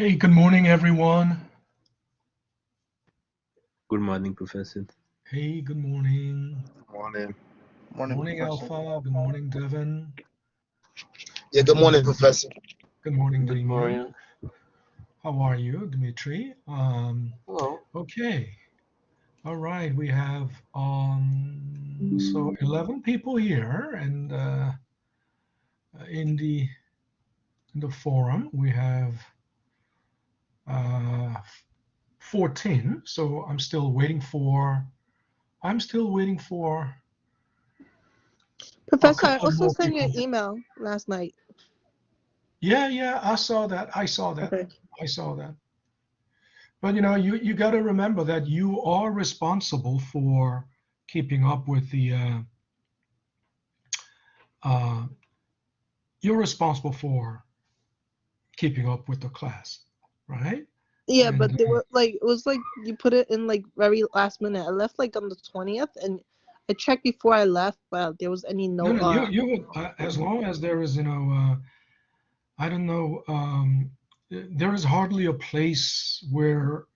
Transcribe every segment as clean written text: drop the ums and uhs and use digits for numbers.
Hey, good morning, everyone. Good morning, Professor. Hey, good morning. Morning. Good Morning, morning, Professor. Alpha. Good morning, Devin. Yeah, good morning, Professor. Good morning, Good Damien. morning. How are you, Dimitri? Hello. Okay. All right. We have so 11 people here, and in the forum we have 14. So I'm still waiting for a Professor, I couple also more sent you people. an email last night. Yeah, I saw that. I saw that. Okay. I saw that. But you got to remember that you are responsible for keeping up with the. Uh, you're responsible for keeping up with the class, right? Yeah, And but they were like it was like you put it in like very last minute. I left like on the 20th, and I checked before I left, but there was any no, no. no, you as long as there is, I don't know, there is hardly a place where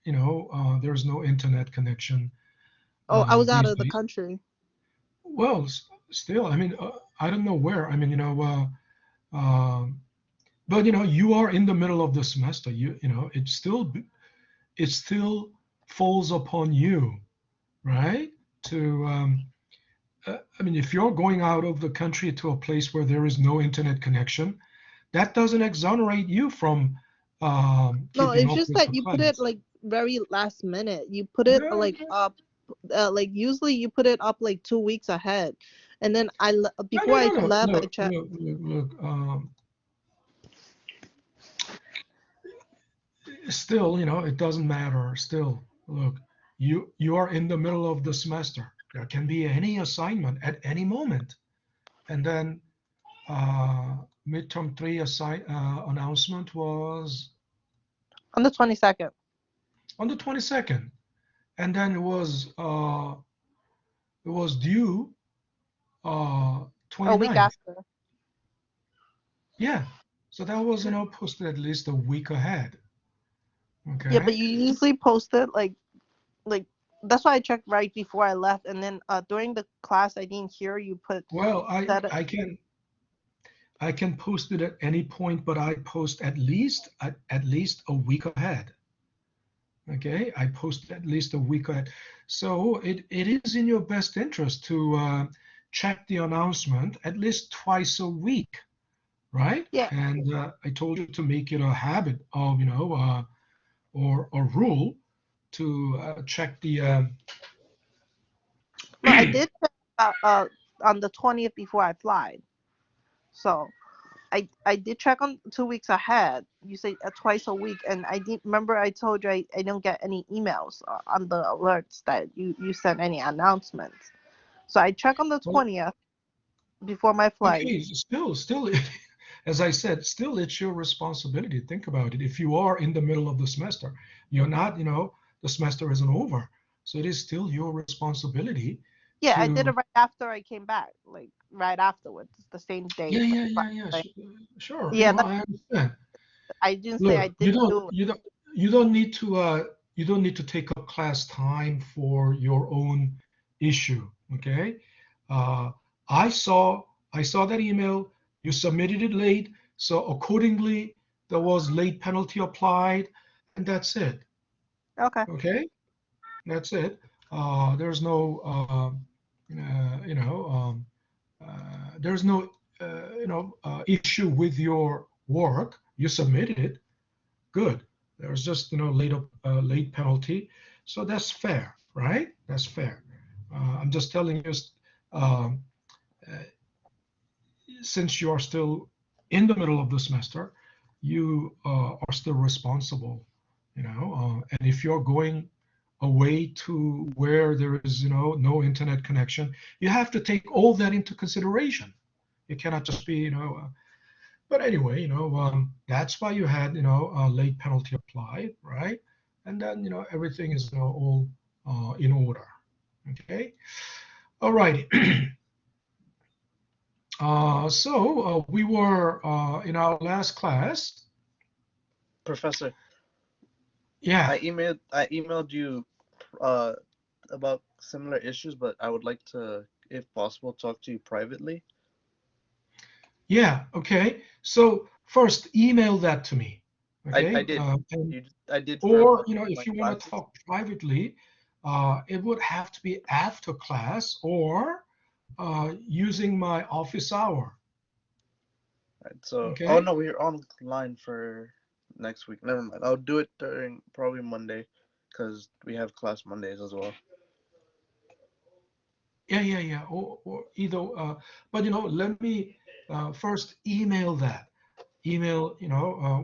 there's no internet connection Oh, I was out these of the days. country. Well, still, I mean, I don't know where. I mean, but you are in the middle of the semester. It still falls upon you, right? To I mean, if you're going out of the country to a place where there is no internet connection, that doesn't exonerate you from No, keeping it's up just with that the you put it class. like very last minute. You put it Yeah, like up, like usually you put it up like 2 weeks ahead, and then no, before no, I no, no. left, I Look, checked. look, look, look. Still, it doesn't matter. Still, look, you are in the middle of the semester. There can be any assignment at any moment, and then midterm three announcement was On the 22nd. on the 22nd, and then it was due A week 29th. after. Yeah, so that was posted at least a week ahead. Yeah, but Okay. you usually post it like that's why I checked right before I left, and then during the class I didn't hear you put Well, that. I can post it at any point, but I post at least a week ahead. Okay, I post at least a week ahead. So it is in your best interest to check the announcement at least twice a week, right? Yeah, And I told you to make it a habit of, or a rule to check the. no, I did check, on the 20th before I fly. So I did check on 2 weeks ahead. You say twice a week, and I didn't remember. I told you I don't get any emails on the alerts that you sent any announcements. So I check on the Well, 20th before my flight. okay, still, as I said, still it's your responsibility. Think about it. If you are in the middle of the semester, you're not, the semester isn't over. So it is still your responsibility Yeah, I did to, it right after I came back, like right afterwards, the same day. sure, Yeah, I understand. I didn't say I Look, didn't do it. you don't need to, take up class time for your own issue. Okay. Uh, I saw, I saw that email. You submitted it late, so accordingly, there was late penalty applied, and that's it. Okay. Okay, that's it. There's no, there's no, issue with your work. You submitted it. Good. There's just late penalty, so that's fair, right? That's fair. I'm just telling you, um, uh, since you are still in the middle of the semester, you are still responsible, and if you're going away to where there is, no internet connection, you have to take all that into consideration. It cannot just be, but anyway, that's why you had, a late penalty applied, right? And then, everything is, all in order. Okay. All righty. So we were in our last class. Professor, Yeah. I emailed you about similar issues, but I would like to, if possible, talk to you privately. Yeah. Okay. So first, email that to me. Okay. I did. And, I did for or about if my you want to classes. talk privately, it would have to be after class or using my office hour. Right, so, oh Okay. no, we're online for next week. Never mind. I'll do it during probably Monday, because we have class Mondays as well. Yeah. Or either, but let me first email that. Email,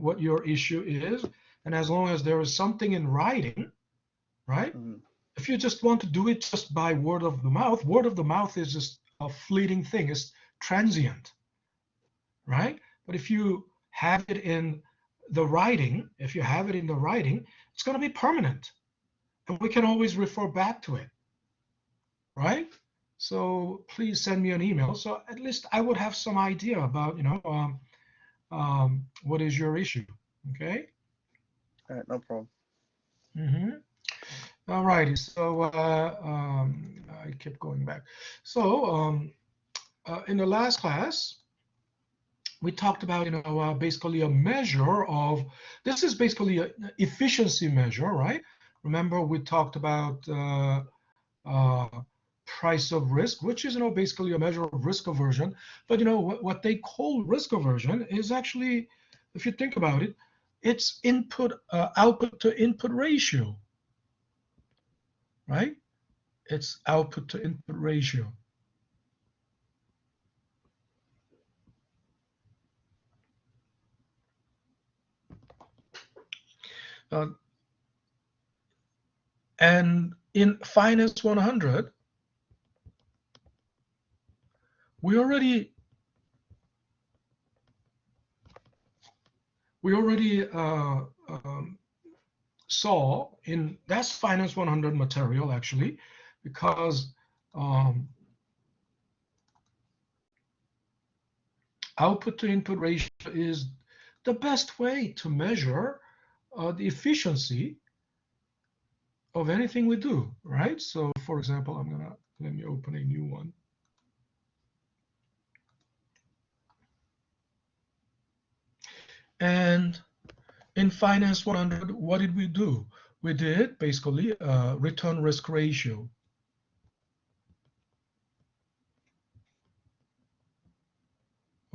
what your issue is, and as long as there is something in writing, right? Mhm. If you just want to do it just by word of the mouth is just a fleeting thing. It's transient, right? But if you have it in the writing, it's going to be permanent, and we can always refer back to it, right? So please send me an email. So at least I would have some idea about, what is your issue. Okay. All right, no problem. All righty. So I kept going back. So in the last class, we talked about, basically a measure of, this is basically an efficiency measure, right? Remember, we talked about uh, price of risk, which is, basically a measure of risk aversion. But, what they call risk aversion is actually, if you think about it, it's output to input ratio, right? It's output to input ratio. Uh, and in Finance 100, we already saw that's Finance 100 material actually, because output to input ratio is the best way to measure the efficiency of anything we do, right? So for example, let me open a new one. And in Finance 100, what did we do? We did basically return risk ratio.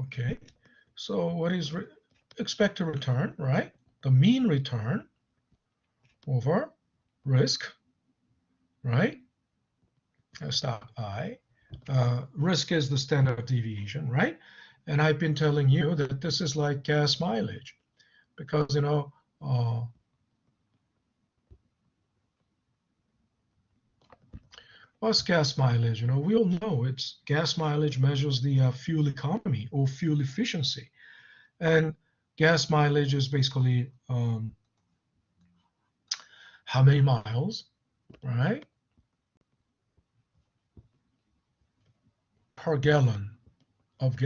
Okay, so what is expected return, right? The mean return over risk, right? Stop I. Risk is the standard deviation, right? And I've been telling you that this is like gas mileage, because what's gas mileage? We all know it's gas mileage measures the fuel economy or fuel efficiency, and gas mileage is basically how many miles, right, per gallon of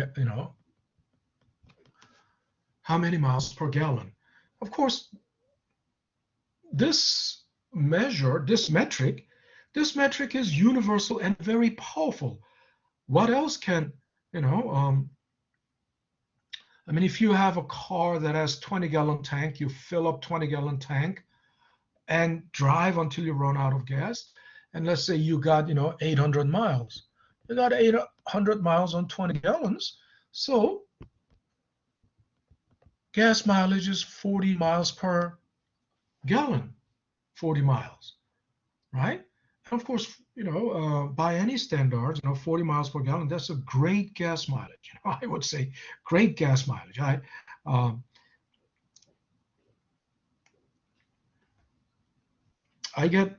how many miles per gallon. Of course, this metric is universal and very powerful. What else can, if you have a car that has 20-gallon tank, you fill up 20-gallon tank and drive until you run out of gas. And let's say you got, 800 miles. You got 800 miles on 20 gallons. So gas mileage is 40 miles per gallon, 40 miles, right? And of course, by any standards, 40 miles per gallon, that's a great gas mileage. I would say great gas mileage. I get,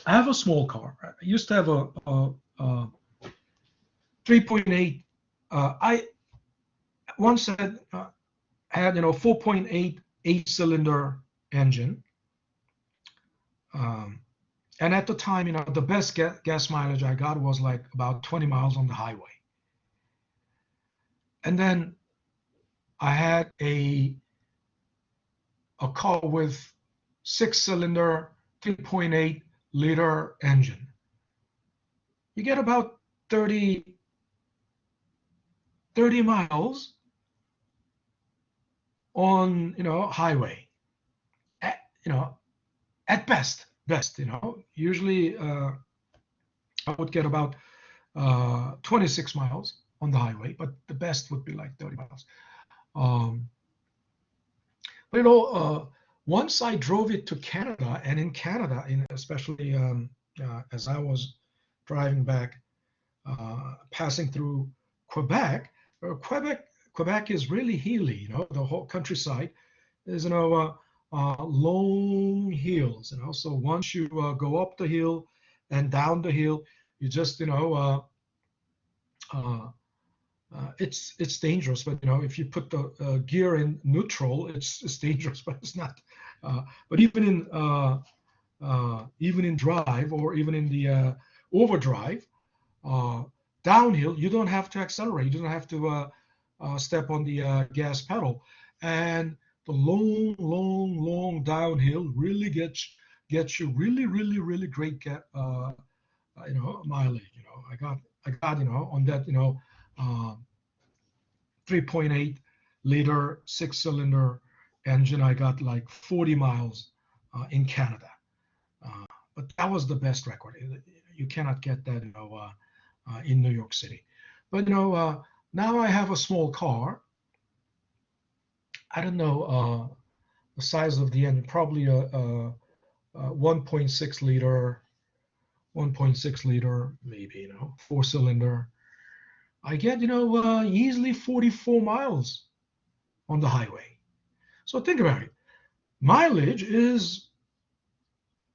I have a small car. I used to have a 3.8. I once had 4.8 8-cylinder engine. And at the time, the best gas mileage I got was like about 20 miles on the highway. And then I had a a car with 6-cylinder, 3.8-liter engine. You get about 30 miles on, highway. At best, usually I would get about 26 miles on the highway, but the best would be like 30 miles. But once I drove it to Canada, and in Canada, especially as I was driving back, passing through Quebec, Quebec is really hilly. The whole countryside is long hills. So once you go up the hill and down the hill, you just it's dangerous. But if you put the gear in neutral, it's dangerous, but it's not. But even in drive, or even in the overdrive, downhill, you don't have to accelerate. You don't have to step on the gas pedal. And the long downhill really gets you really great mileage. I got on that 3.8-liter 6-cylinder engine. I got like 40 miles in Canada, but that was the best record. You cannot get that in New York City. But now I have a small car. I don't know the size of the engine, probably a 1.6 liter, maybe 4-cylinder. I get easily 44 miles on the highway. So think about it. Mileage is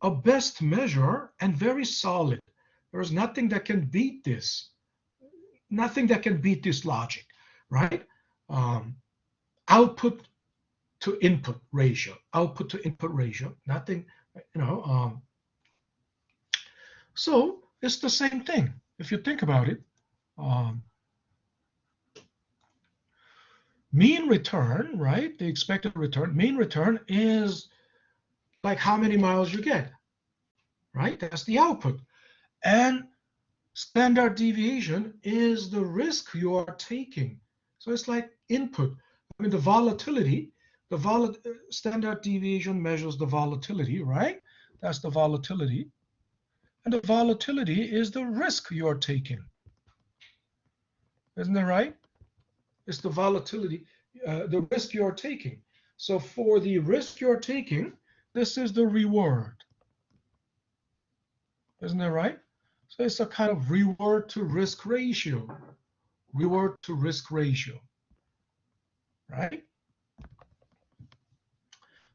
a best measure and very solid. There's nothing that can beat this. Nothing that can beat this logic, right? Output to input ratio. Nothing, So it's the same thing if you think about it. Mean return, right? The expected return. Mean return is like how many miles you get, right? That's the output. And standard deviation is the risk you are taking. So it's like input. I mean, the volatility, standard deviation measures the volatility, right? That's the volatility. And the volatility is the risk you're taking. Isn't that right? It's the volatility, the risk you're taking. So for the risk you're taking, this is the reward. Isn't that right? So it's a kind of reward to risk ratio. Reward to risk ratio. Right?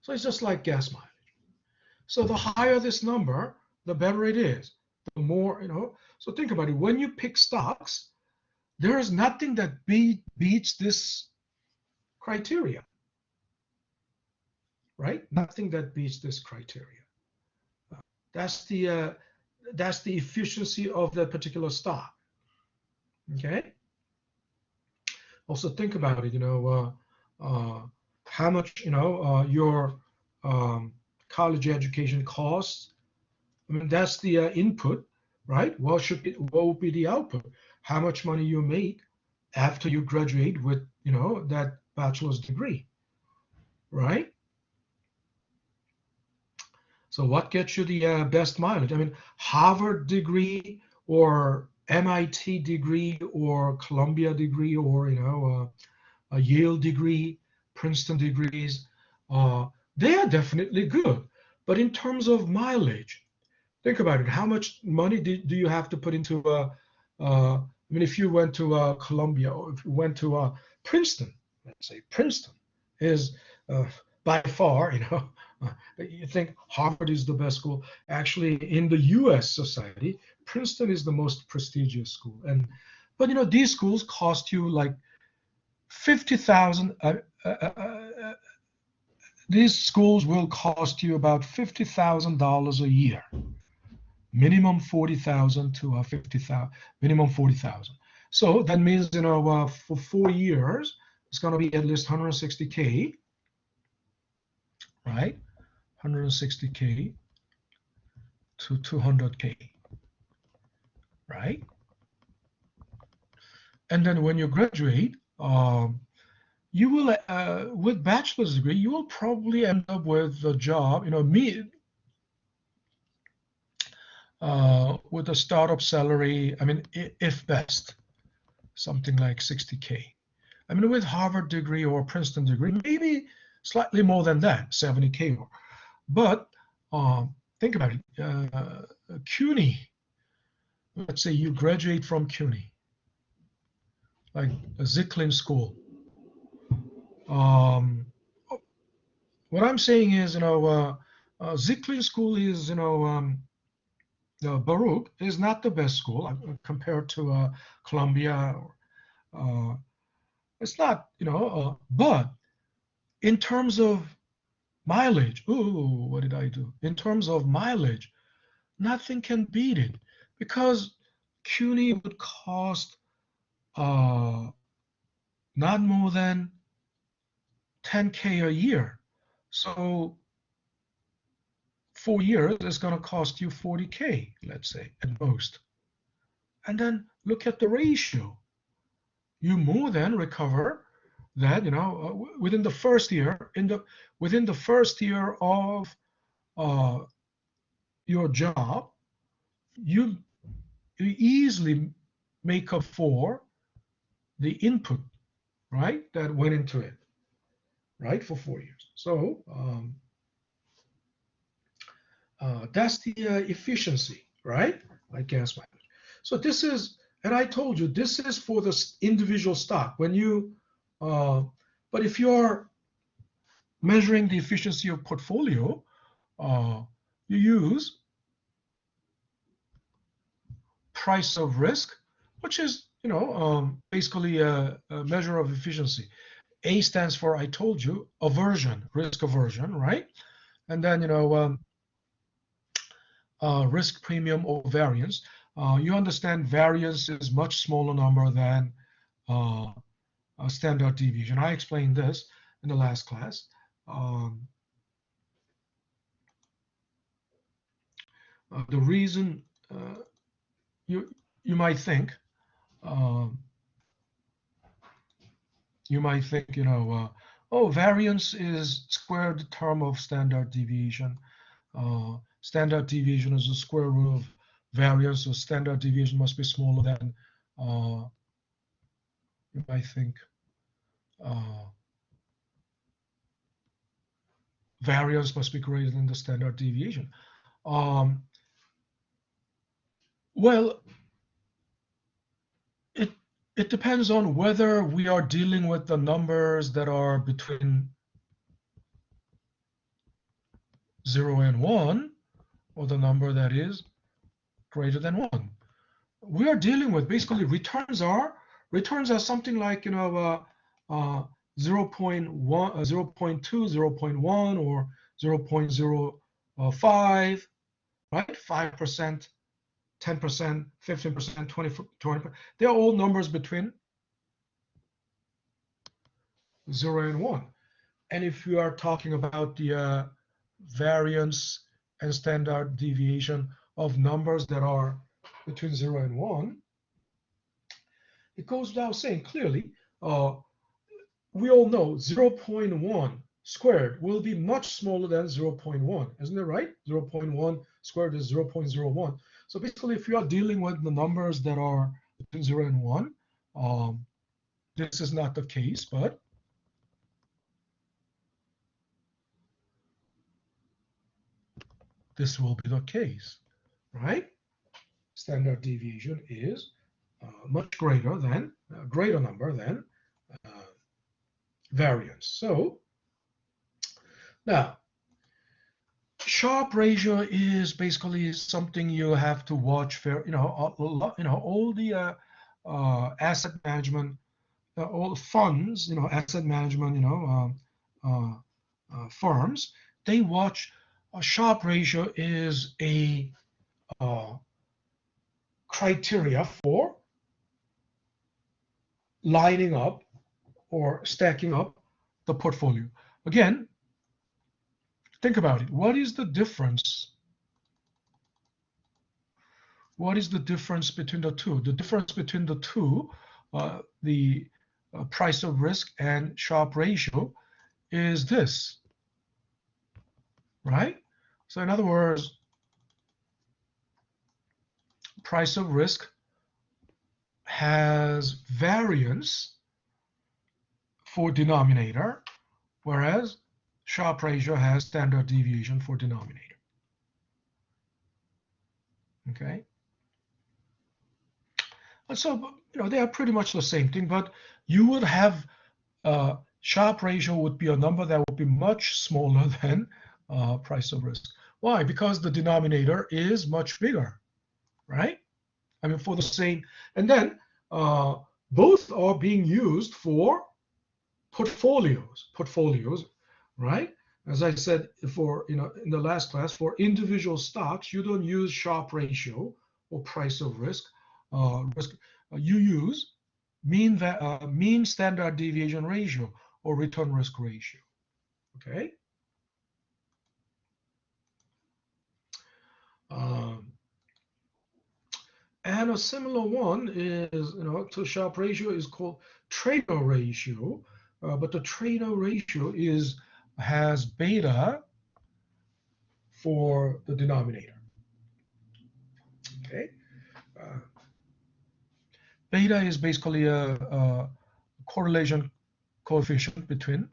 So it's just like gas mileage. So the higher this number, the better it is. The more, So think about it. When you pick stocks, there is nothing that beats this criteria. Right? Nothing that beats this criteria. That's the efficiency of that particular stock. Okay. Also think about it. How much your college education costs. I mean, that's the input, right? What would be the output? How much money you make after you graduate with that bachelor's degree, right? So what gets you the best mileage? I mean, Harvard degree or MIT degree or Columbia degree or a Yale degree, Princeton degrees, they are definitely good. But in terms of mileage, think about it. How much money do you have to put into I mean, if you went to Columbia or if you went to Princeton, let's say Princeton is by far, you think Harvard is the best school. Actually, in the U.S. society, Princeton is the most prestigious school. But these schools cost you like $50,000. These schools will cost you about $50,000 a year. Minimum 40,000 to 50,000. Minimum 40,000. So that means for 4 years, it's going to be at least 160K. right? 160K to 200K, right? And then when you graduate, you will, with bachelor's degree, you will probably end up with a job, with a startup salary, I mean, if best, something like 60K. I mean, with Harvard degree or Princeton degree, maybe slightly more than that, 70K more. But think about it. CUNY, let's say you graduate from CUNY, like a Zicklin school. What I'm saying is, Zicklin school is, Baruch is not the best school compared to Columbia. It's not, but in terms of mileage, ooh, what did I do? In terms of mileage, nothing can beat it because CUNY would cost not more than 10K a year. So 4 years is going to cost you 40K, let's say, at most. And then look at the ratio. You more than recover that, within the first year, within the first year of your job, you easily make up for the input, right, that went into it, right, for 4 years. So that's the efficiency, right, like gas mileage. So this is, and I told you, this is for the individual stock. When you, but if you're measuring the efficiency of portfolio, you use price of risk, which is, basically a measure of efficiency. A stands for, I told you, aversion, risk aversion, right? And then, risk premium or variance. You understand variance is much smaller number than a standard deviation. I explained this in the last class. The reason you might think, oh, variance is squared term of standard deviation. Standard deviation is the square root of variance, so standard deviation must be smaller than, you might think, variance must be greater than the standard deviation. Well, it depends on whether we are dealing with the numbers that are between 0 and 1, or the number that is greater than 1. We are dealing with basically returns are something like 0.1, 0.2, 0.1, or 0.05, right? 5%, 10%, 15%, 20%. They're all numbers between 0 and 1. And if you are talking about the variance and standard deviation of numbers that are between 0 and 1, it goes without saying clearly, we all know 0.1 squared will be much smaller than 0.1, isn't it right? 0.1 squared is 0.01. So basically, if you are dealing with the numbers that are between 0 and 1, this is not the case, but this will be the case, right? Standard deviation is much greater than, a greater number than variance. So now, Sharpe ratio is basically something you have to watch for, all the asset management, all funds, asset management, firms, they watch. A Sharpe ratio is a criteria for lining up or stacking up the portfolio. Again, think about it. What is the difference? What is the difference between the two? The difference between the two, the price of risk and Sharpe ratio, is this, right? So in other words, price of risk has variance for denominator, whereas Sharpe ratio has standard deviation for denominator. Okay. And so, they are pretty much the same thing, but you would have Sharpe ratio would be a number that would be much smaller than price of risk. Why? Because the denominator is much bigger, right? I mean, for the same, and then both are being used for portfolios, right? As I said, for in the last class, for individual stocks, you don't use Sharpe ratio or price of risk. You use mean standard deviation ratio or return risk ratio. Okay. And a similar one is, to Sharpe ratio is called trader ratio, but the trader ratio has beta for the denominator. Okay. Beta is basically a correlation coefficient between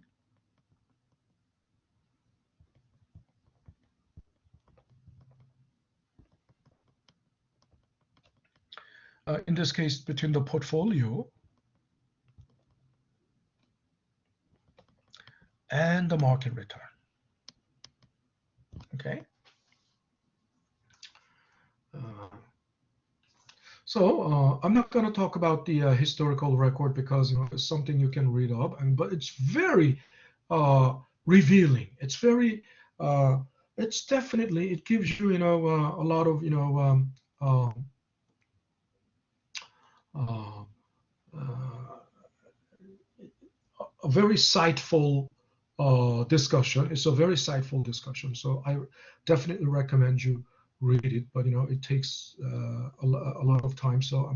in this case between the portfolio and the market return. Okay. So I'm not going to talk about the historical record because it's something you can read up, but it's very revealing. It's very, it's definitely, it gives you, a lot of, a very insightful discussion. It's a very insightful discussion. So I definitely recommend you read it, but it takes a lot of time, so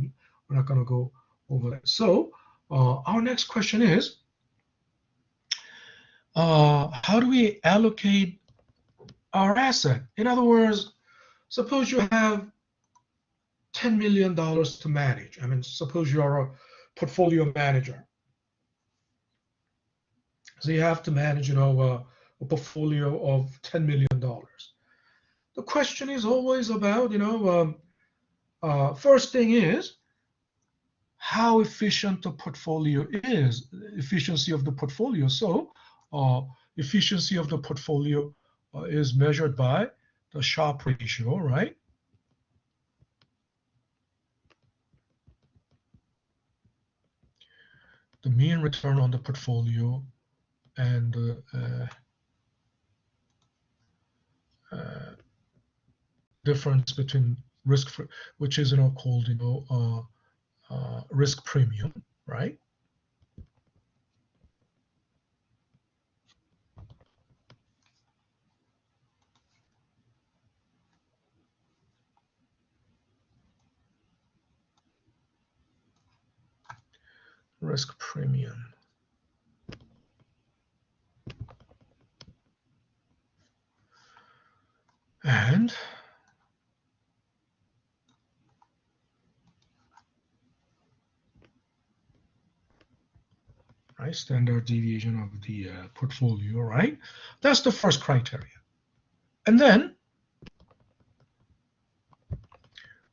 we're not going to go over that. So our next question is, how do we allocate our asset? In other words, suppose you have $10 million to manage. I mean, suppose you are a portfolio manager. So you have to manage, a portfolio of $10 million. The question is always about, first thing is how efficient the portfolio is, efficiency of the portfolio. So efficiency of the portfolio is measured by the Sharpe ratio, right? The mean return on the portfolio and the difference between risk, which is called risk premium, right? Risk premium. And right, standard deviation of the portfolio, right? That's the first criteria. And then,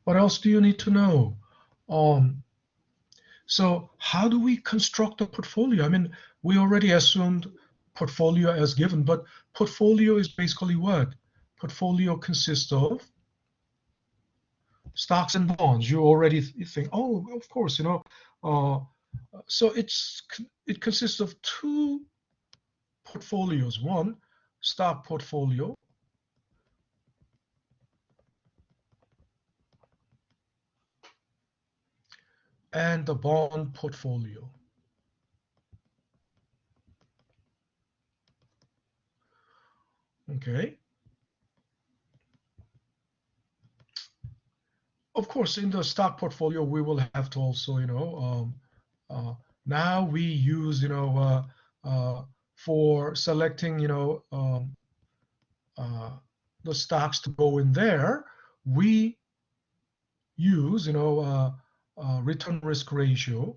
what else do you need to know? So how do we construct a portfolio? I mean, we already assumed portfolio as given, but portfolio is basically what? Portfolio consists of stocks and bonds. You already think, oh, of course, so it consists of two portfolios. One, stock portfolio, and the bond portfolio. Okay. Of course, in the stock portfolio, we will have to also, now we use, for selecting, the stocks to go in there, we use, return risk ratio,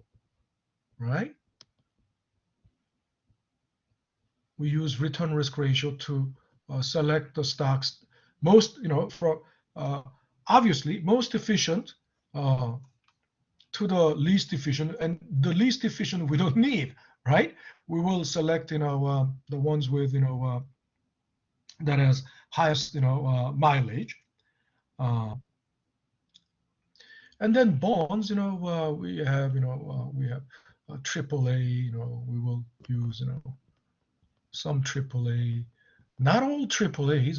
right? We use return risk ratio to select the stocks most, for obviously most efficient to the least efficient, and the least efficient we don't need, right? We will select, the ones with, that has highest, mileage. And then bonds, we have, AAA, we will use, some AAA, not all AAAs,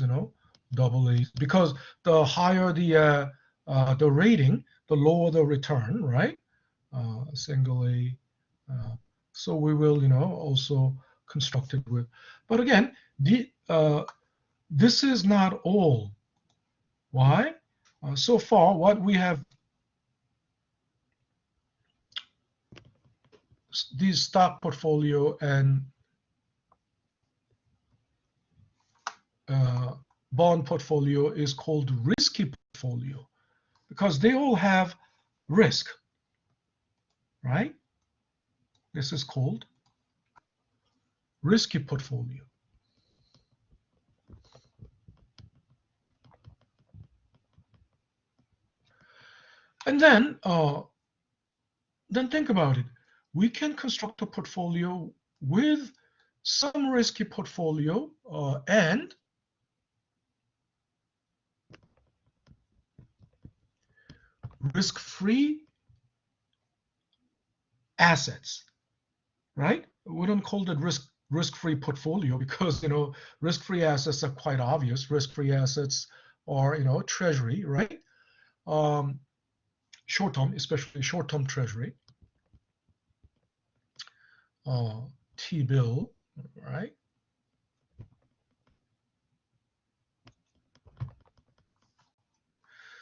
double A's, because the higher the rating, the lower the return, right? Single A. So we will, also construct it with. But again, this is not all. Why? So far, what we have, these stock portfolio and bond portfolio is called risky portfolio because they all have risk, right? This is called risky portfolio. And then think about it. We can construct a portfolio with some risky portfolio and risk-free assets, right? We don't call it risk-free portfolio because, risk-free assets are quite obvious. Risk-free assets are, treasury, right? Short-term, especially short-term treasury. T-bill, right?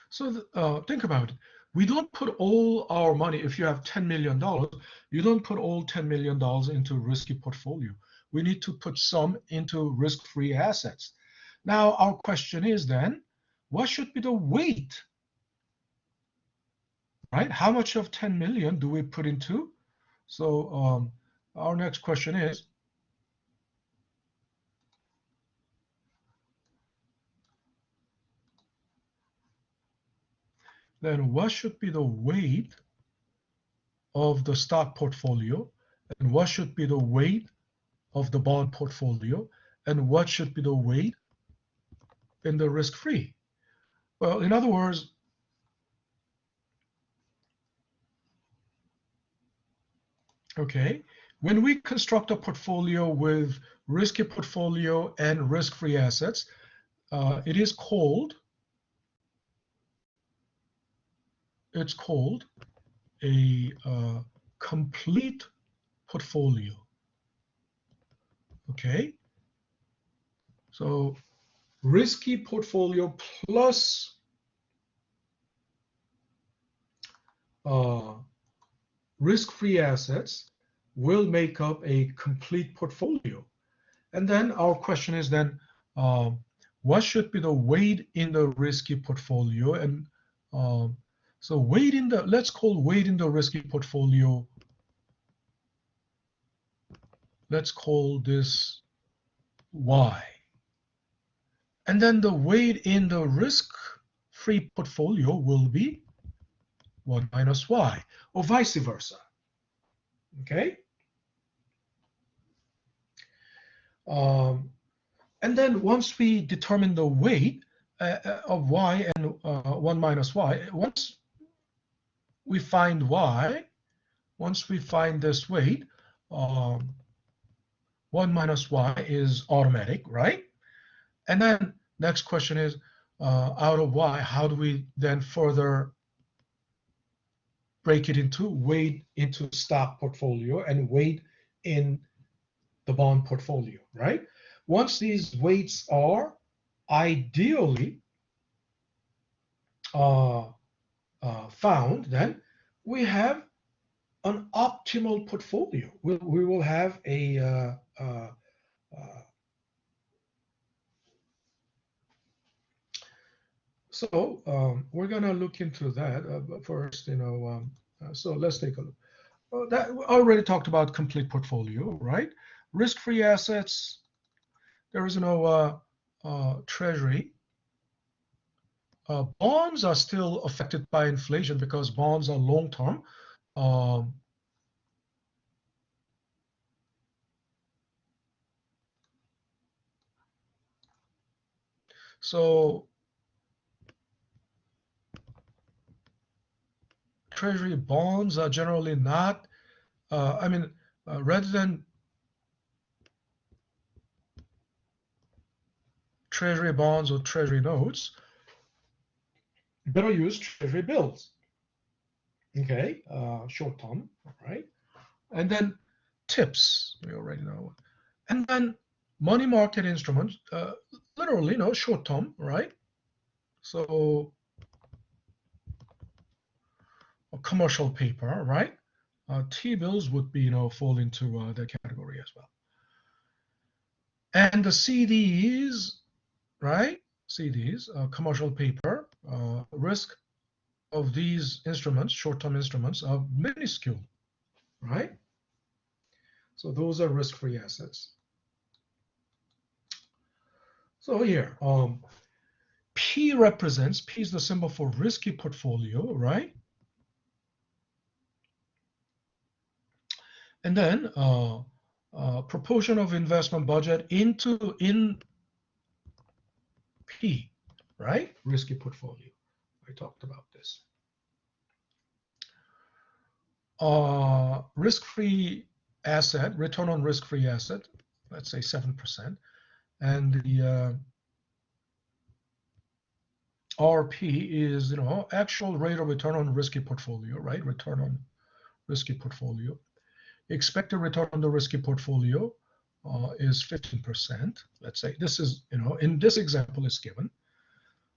So think about it. We don't put all our money, if you have $10 million, you don't put all $10 million into risky portfolio. We need to put some into risk-free assets. Now, our question is then, what should be the weight, right? How much of 10 million do we put into? So our next question is, then what should be the weight of the stock portfolio, and what should be the weight of the bond portfolio, and what should be the weight in the risk-free? Well, in other words, okay, when we construct a portfolio with risky portfolio and risk-free assets, it is called, it's called a complete portfolio. Okay, so risky portfolio plus risk-free assets will make up a complete portfolio. And then our question is then, what should be the weight in the risky portfolio? And so weight in the, let's call weight in the risky portfolio, let's call this Y. And then the weight in the risk-free portfolio will be 1 minus Y, or vice versa. Okay? And then once we determine the weight of Y and 1 minus Y, once we find Y, once we find this weight, 1 minus Y is automatic, right? And then next question is, out of Y, how do we then further break it into weight into stock portfolio and weight in the bond portfolio, right? once these weights are ideally found, then we have an optimal portfolio. We will have a so we're gonna look into that. But first, so let's take a look. That we already talked about complete portfolio, right? Risk-free assets. There is no treasury. Bonds are still affected by inflation because bonds are long-term. So treasury bonds are generally not, rather than treasury bonds or treasury notes, better use treasury bills. Okay, short term, right? And then tips, we already know. And then money market instruments, literally, short term, right? So commercial paper, right? T-bills would be, fall into that category as well. And the CDs, right? CDs, commercial paper, risk of these instruments, short-term instruments, are minuscule, right? So those are risk-free assets. So here, P is the symbol for risky portfolio, right? And then proportion of investment budget in P, right? Risky portfolio. I talked about this. Risk-free asset, return on risk-free asset, let's say 7%. And the RP is, actual rate of return on risky portfolio, right? Return on risky portfolio. Expected return on the risky portfolio is 15%. Let's say this is, in this example is given.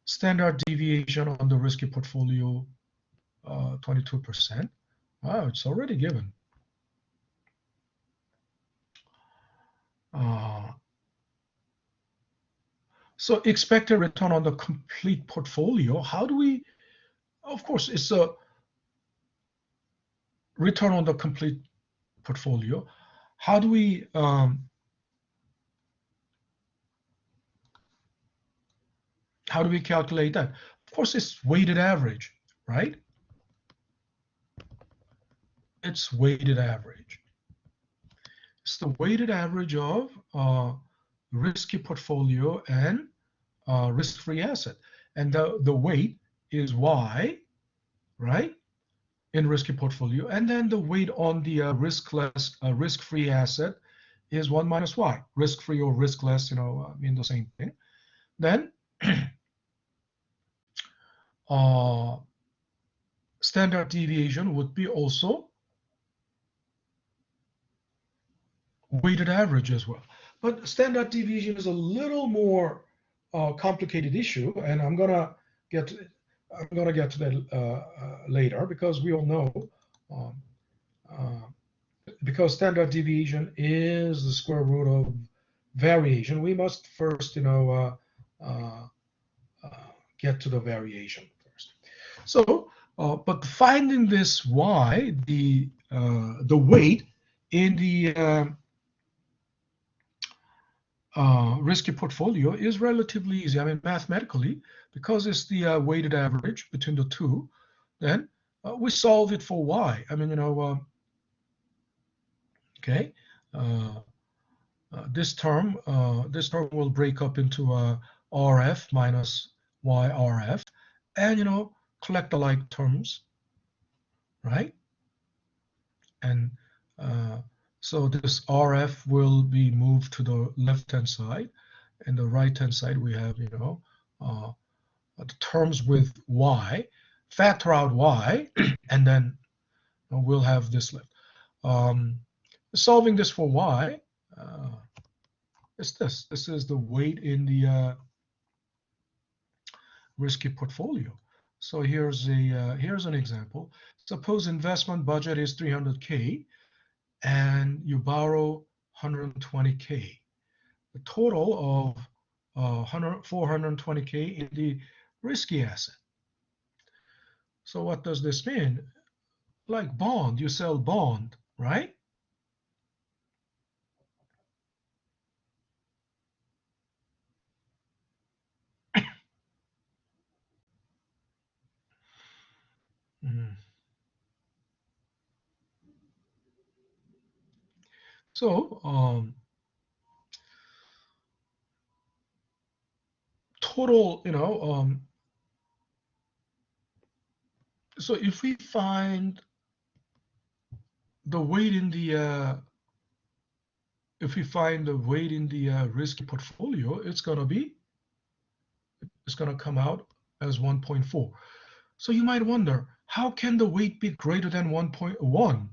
Standard deviation on the risky portfolio, 22%. Wow, it's already given. So expected return on the complete portfolio, how do we, of course, it's a return on the complete portfolio. How do we calculate that? Of course, it's weighted average, right? It's weighted average. It's the weighted average of risky portfolio and risk-free asset. And the weight is Y, right, in risky portfolio. And then the weight on the risk-free asset is 1 minus Y. Risk-free or riskless, mean the same thing. Then standard deviation would be also weighted average as well. But standard deviation is a little more complicated issue, and I'm gonna get to that later, because we all know because standard deviation is the square root of variation. We must first, get to the variation first. So, but finding this Y, the weight in the risky portfolio is relatively easy. I mean, mathematically, because it's the weighted average between the two, then we solve it for Y. I mean, okay, this term will break up into RF minus YRF, and collect the like terms, right? And so this RF will be moved to the left-hand side, and the right-hand side we have, the terms with Y, factor out Y, and then we'll have this left. Solving this for Y, It's this. This is the weight in the risky portfolio. So here's an example. Suppose investment budget is 300K and you borrow 120K. The total of 420K in the risky asset. So what does this mean? Like bond, you sell bond, right? So total, so if we find the weight in the risky portfolio, it's gonna come out as 1.4. So you might wonder, how can the weight be greater than 1.1?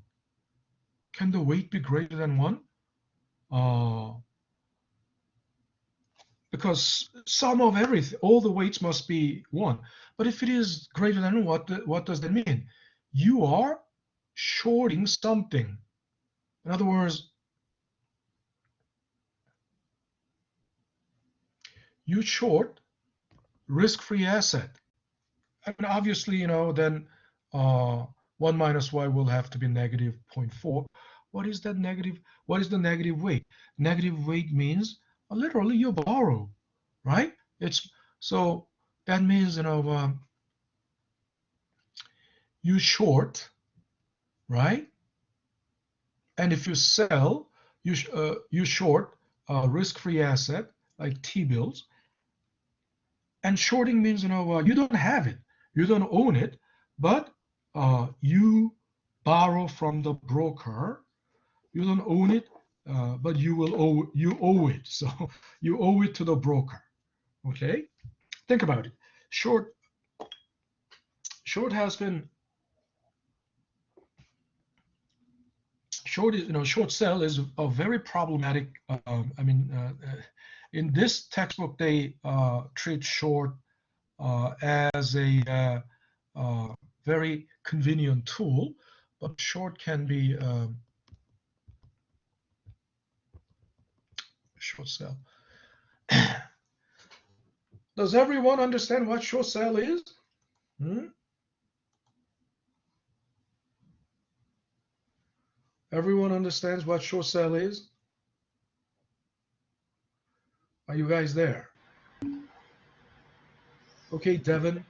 Can the weight be greater than 1? Because sum of everything, all the weights must be 1. But if it is greater than 1, what does that mean? You are shorting something. In other words, you short risk-free asset. And obviously, then 1 minus y will have to be negative 0.4. What is that negative? What is the negative weight? Negative weight means literally you borrow, right? So that means you short, right? And if you sell, you short a risk-free asset like T-bills. And shorting means you don't have it, you don't own it, but you borrow from the broker. You don't own it, but you owe it. So you owe it to the broker. Okay, think about it. Short sell is a very problematic. In this textbook, they treat short as a very convenient tool, but short can be short sell. Does everyone understand what short sell is? Everyone understands what short sell is? Are you guys there? Okay, Devin.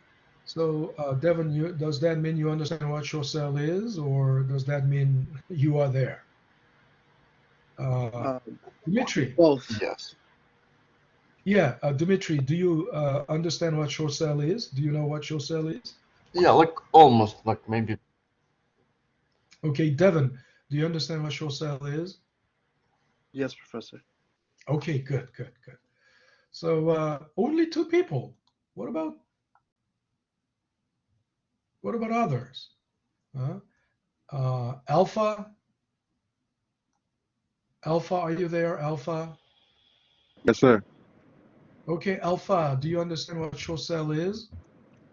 So, Devin, does that mean you understand what short sell is, or does that mean you are there? Dimitri. Both. Yes. Yeah, Dimitri, do you understand what short sell is? Do you know what short sell is? Yeah, like almost, like maybe. Okay, Devin, do you understand what short sell is? Yes, Professor. Okay, good. So only 2 people. What about others? Alpha, are you there, Alpha? Yes, sir. Okay, Alpha, do you understand what short sell is?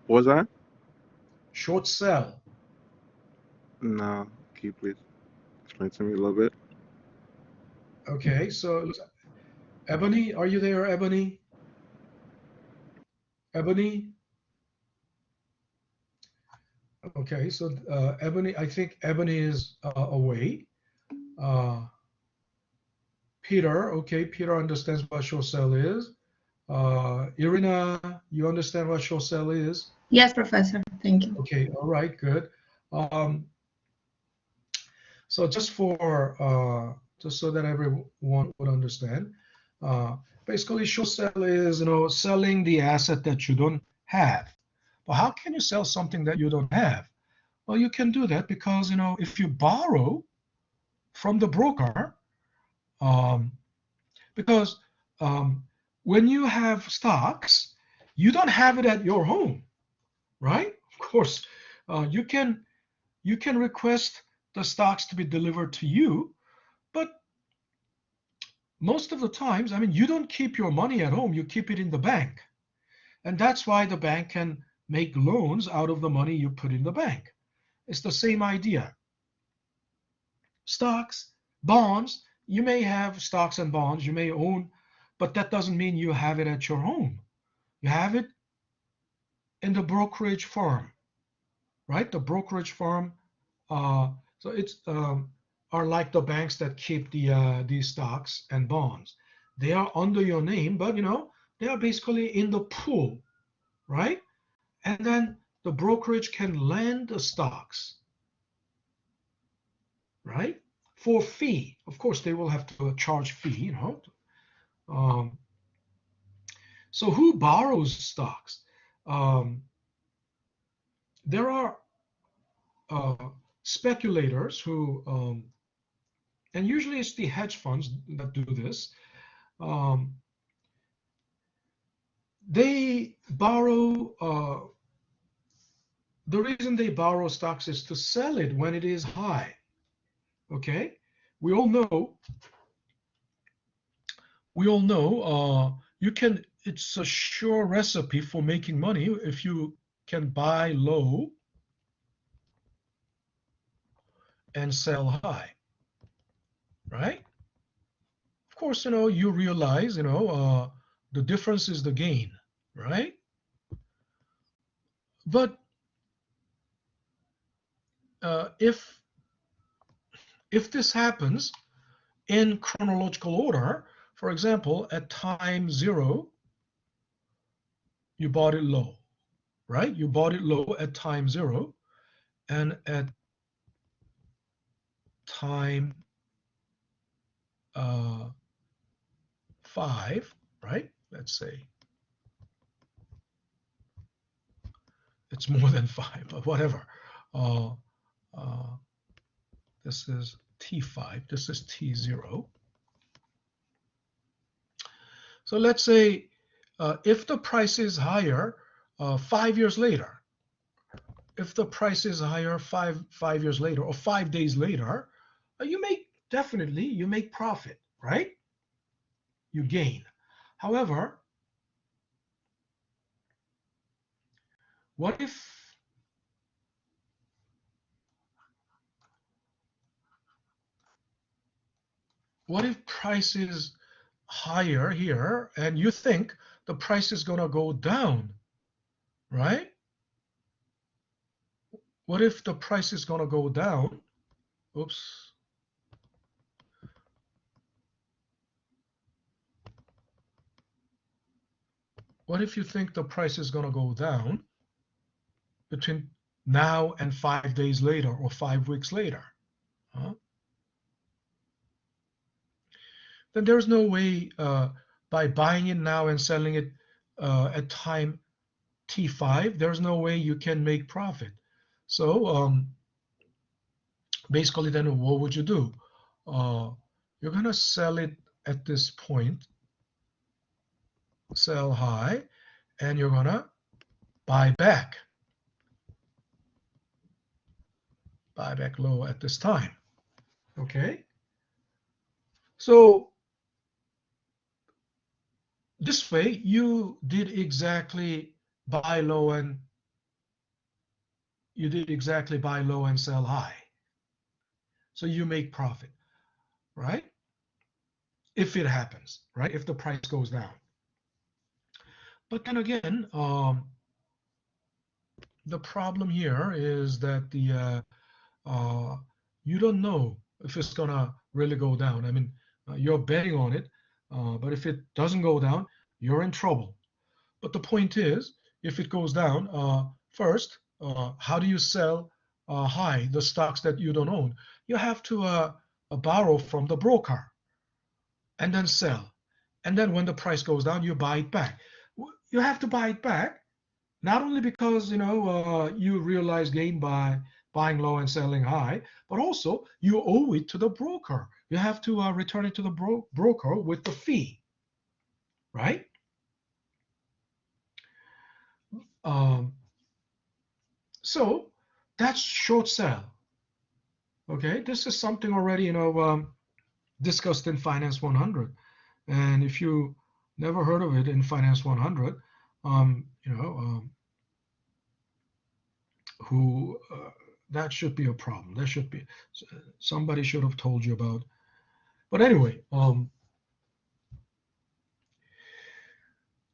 What was that? Short sell. No. Can you please explain to me a little bit? Okay, so Ebony, are you there, Ebony? Ebony? Okay, so Ebony, I think Ebony is away. Peter, okay, Peter understands what short sell is. Irina, you understand what short sell is? Yes, Professor. Thank you. Okay, all right, good. So just so that everyone would understand, basically short sell is selling the asset that you don't have. But how can you sell something that you don't have? Well, you can do that because if you borrow from the broker, because when you have stocks, you don't have it at your home, right? Of course, you can request the stocks to be delivered to you, but most of the times, I mean, you don't keep your money at home, you keep it in the bank. And that's why the bank can make loans out of the money you put in the bank. It's the same idea. Stocks, bonds, you may have stocks and bonds, you may own, but that doesn't mean you have it at your home. You have it in the brokerage firm, right? The brokerage firm, so it's are like the banks that keep these stocks and bonds. They are under your name, but they are basically in the pool, right? And then the brokerage can lend the stocks, right? For fee. Of course, they will have to charge fee, So who borrows stocks? There are speculators who, and usually it's the hedge funds that do this. They borrow. The reason they borrow stocks is to sell it when it is high. Okay, we all know. You can. It's a sure recipe for making money if you can buy low and sell high, right? Of course, you realize, the difference is the gain, right? But if this happens in chronological order, for example, at time 0, you bought it low, right? You bought it low at time 0, and at time 5, right? Let's say it's more than 5, but whatever. This is T5, this is T0. So let's say if the price is higher 5 years later, if the price is higher 5 years later or 5 days later, you make profit, right? You gain. However, what if price is higher here and you think the price is going to go down, right? What if the price is going to go down? Oops. What if you think the price is going to go down between now and 5 days later or 5 weeks later? Huh? Then there's no way by buying it now and selling it at time T5, there's no way you can make profit. So basically then what would you do? You're going to sell it at this point, sell high, and you're going to buy back low at this time. Okay? So this way you did exactly buy low and sell high. So you make profit, right? If it happens, right? If the price goes down. But then again, the problem here is that you don't know if it's gonna really go down. I mean, you're betting on it, but if it doesn't go down, you're in trouble. But the point is, if it goes down, first, how do you sell high the stocks that you don't own? You have to borrow from the broker and then sell. And then when the price goes down, you buy it back. You have to buy it back, not only because you realize gain by buying low and selling high, but also you owe it to the broker. You have to return it to the broker with the fee, right? So that's short sell. Okay, this is something already discussed in Finance 100. And if you never heard of it in Finance 100, that should be a problem. That should be somebody should have told you about. But anyway,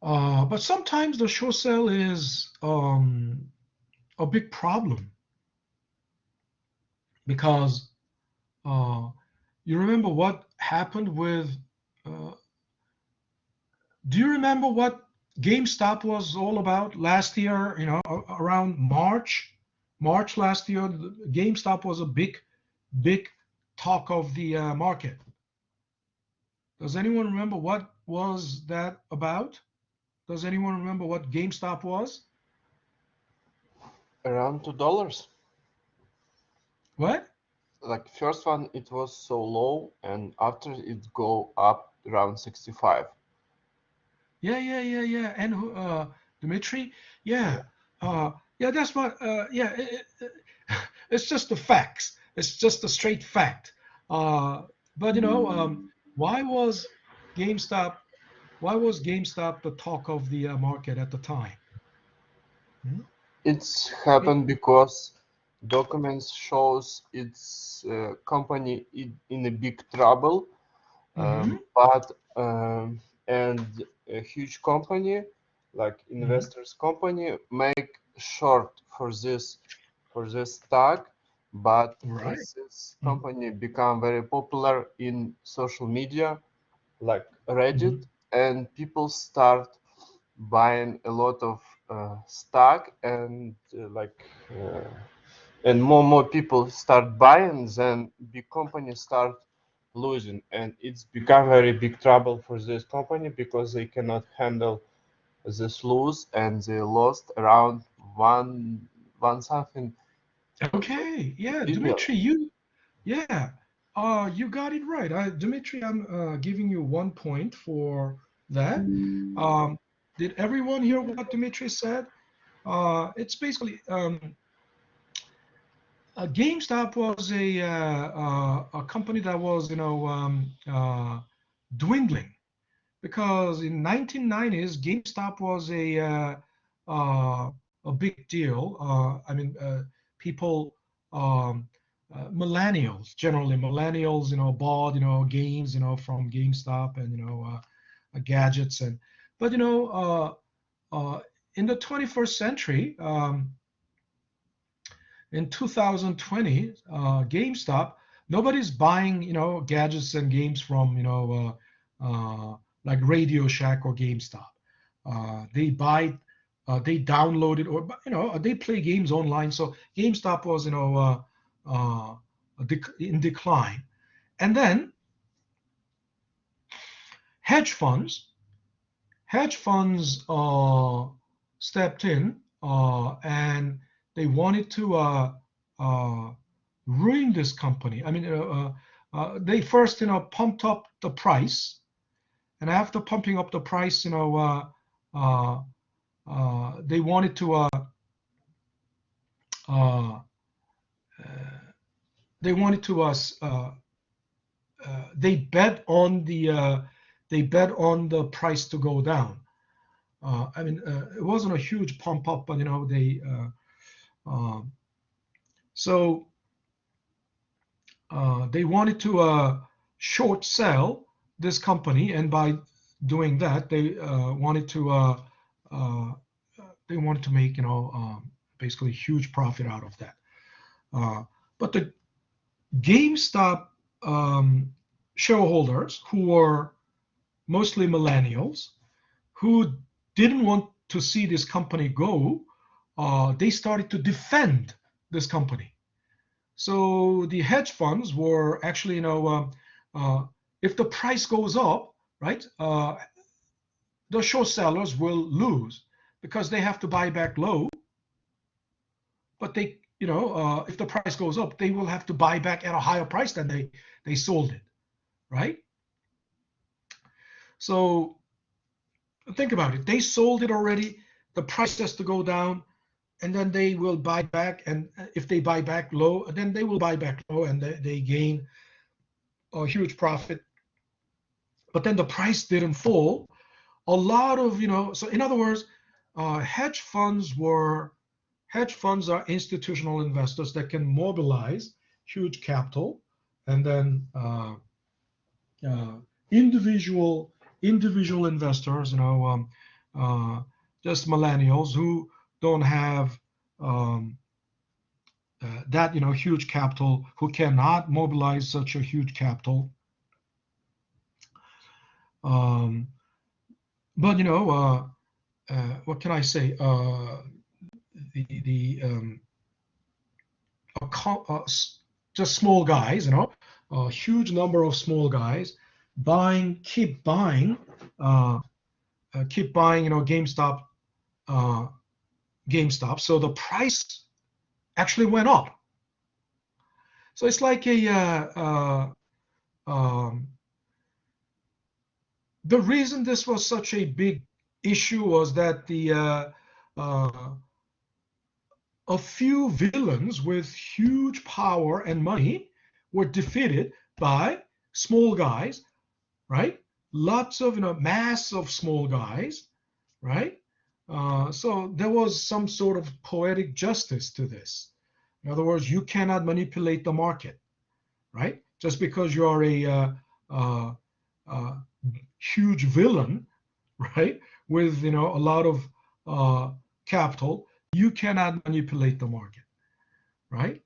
but sometimes the short sale is a big problem because you remember what happened with. Do you remember what GameStop was all about last year? Around March last year, GameStop was a big talk of the market. Does anyone remember what was that about? Does anyone remember what GameStop was? Around $2. What? Like first one, it was so low, and after it go up around 65. Yeah. And Dmitry? Yeah. Yeah, that's what. Yeah, it's just the facts. It's just a straight fact. But why was GameStop? Why was GameStop the talk of the market at the time? It's happened because documents shows its company in a big trouble, but and a huge company like investors company make short for this stock, but Right. this company become very popular in social media like Reddit, and people start buying a lot of stock, and and more people start buying, then big companies start losing, and it's become very big trouble for this company because they cannot handle this loss, and they lost around one something. Okay. Yeah, billion. Dmitry, you got it right. Dmitry, I'm giving you 1 point for that. Did everyone hear what Dmitry said? It's basically GameStop was a company that was dwindling because in 1990s GameStop was a big deal. I mean, people, millennials, generally millennials, bought games from GameStop and gadgets but in the 21st century. In 2020, GameStop, nobody's buying, gadgets and games from, like Radio Shack or GameStop. They download it, or, they play games online. So GameStop was, in decline. And then hedge funds stepped in and they wanted to ruin this company. I mean, they first, pumped up the price, and after pumping up the price, they wanted to they bet on the price to go down. I mean, it wasn't a huge pump up, but so they wanted to short sell this company, and by doing that, they wanted to make basically huge profit out of that. But the GameStop shareholders, who were mostly millennials, who didn't want to see this company go, they started to defend this company. So the hedge funds were actually, if the price goes up, right, the short sellers will lose because they have to buy back low. But they, if the price goes up, they will have to buy back at a higher price than they sold it, right? So think about it. They sold it already. The price has to go down, and then they will buy back. And if they buy back low, then they will buy back low, and they gain a huge profit. but then the price didn't fall. A lot of, so in other words, hedge funds are institutional investors that can mobilize huge capital, and then individual investors, just millennials who don't have that huge capital, who cannot mobilize such a huge capital. But what can I say? Just small guys, a huge number of small guys keep buying, GameStop. So the price actually went up. So it's like the reason this was such a big issue was that a few villains with huge power and money were defeated by small guys, right? Lots of mass of small guys, right? So there was some sort of poetic justice to this. In other words, you cannot manipulate the market, right? Just because you are a huge villain, right, with a lot of capital, you cannot manipulate the market, right?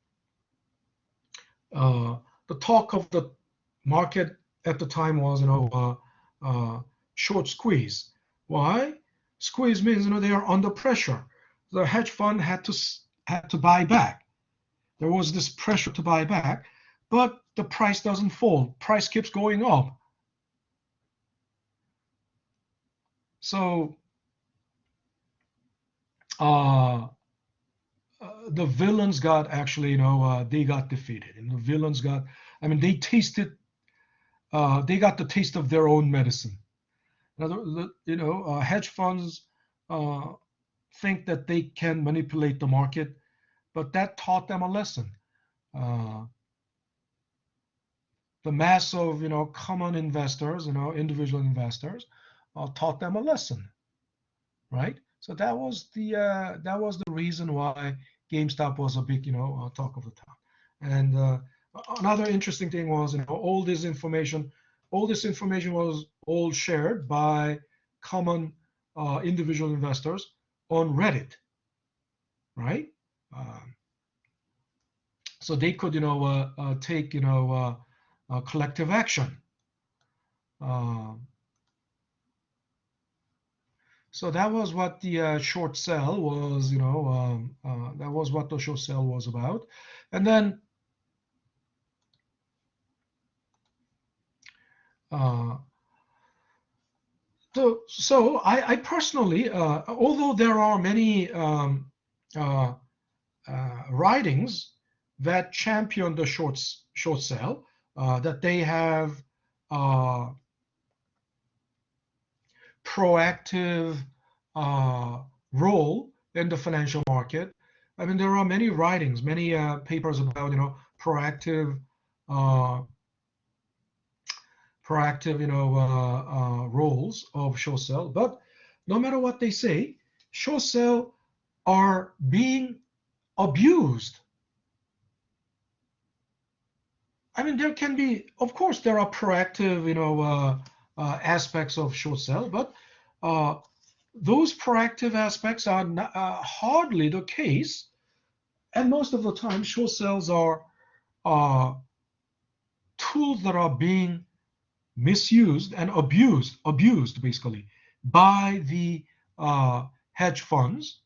The talk of the market at the time was short squeeze. Why? Squeeze means they are under pressure. The hedge fund had to buy back. There was this pressure to buy back, but the price doesn't fall. Price keeps going up. So the villains got actually, they got defeated, and the villains got, they tasted, they got the taste of their own medicine. Hedge funds think that they can manipulate the market, but that taught them a lesson. The mass of common investors, individual investors, taught them a lesson, right? So that was the reason why GameStop was a big talk of the town. And another interesting thing was all this information was all shared by common individual investors on Reddit, right? So they could take collective action. So that was what the short sale was, that was what the short sale was about. And then so I personally, although there are many writings that champion the short sale, that they have proactive role in the financial market. There are many writings, many papers about proactive roles of short sale. But no matter what they say, short sale are being abused. There can be, of course, there are proactive aspects of short sale, but those proactive aspects are not, hardly the case, and most of the time short sales are tools that are being misused and abused basically by the hedge funds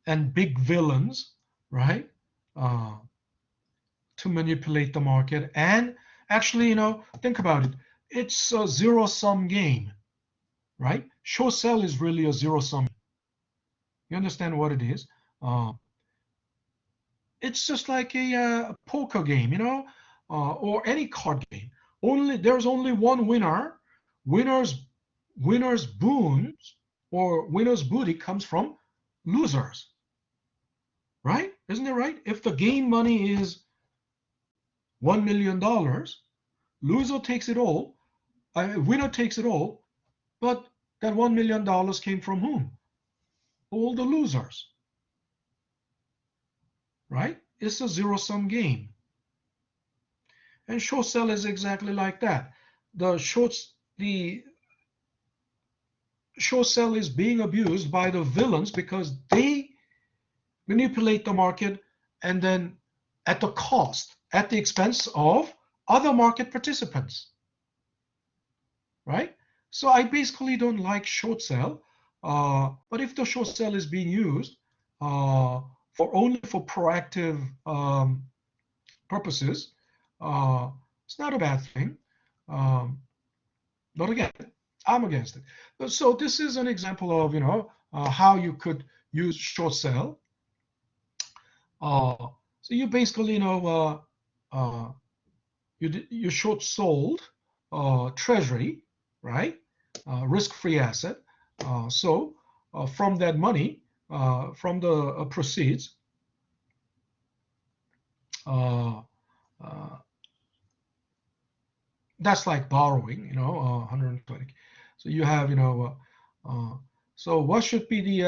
and big villains, right, to manipulate the market. And actually, think about it. It's a zero-sum game, right? Short sale is really a zero-sum. You understand what it is? It's just like a poker game, or any card game. There's only one winner. Winners boons or winners booty comes from losers, right? Isn't it right? If the game money is $1 million, loser takes it all, winner takes it all, but that $1 million came from whom? All the losers, right? It's a zero-sum game. And short sell is exactly like that. The short sell is being abused by the villains because they manipulate the market, and then at the cost, at the expense of other market participants, right? So I basically don't like short sell, but if the short sell is being used only for proactive purposes, it's not a bad thing. But again, I'm against it. So this is an example of how you could use short sell. So you basically you short sold treasury, right? Risk-free asset. So from that money, from the proceeds, that's like borrowing, 120. So you have, so what should be the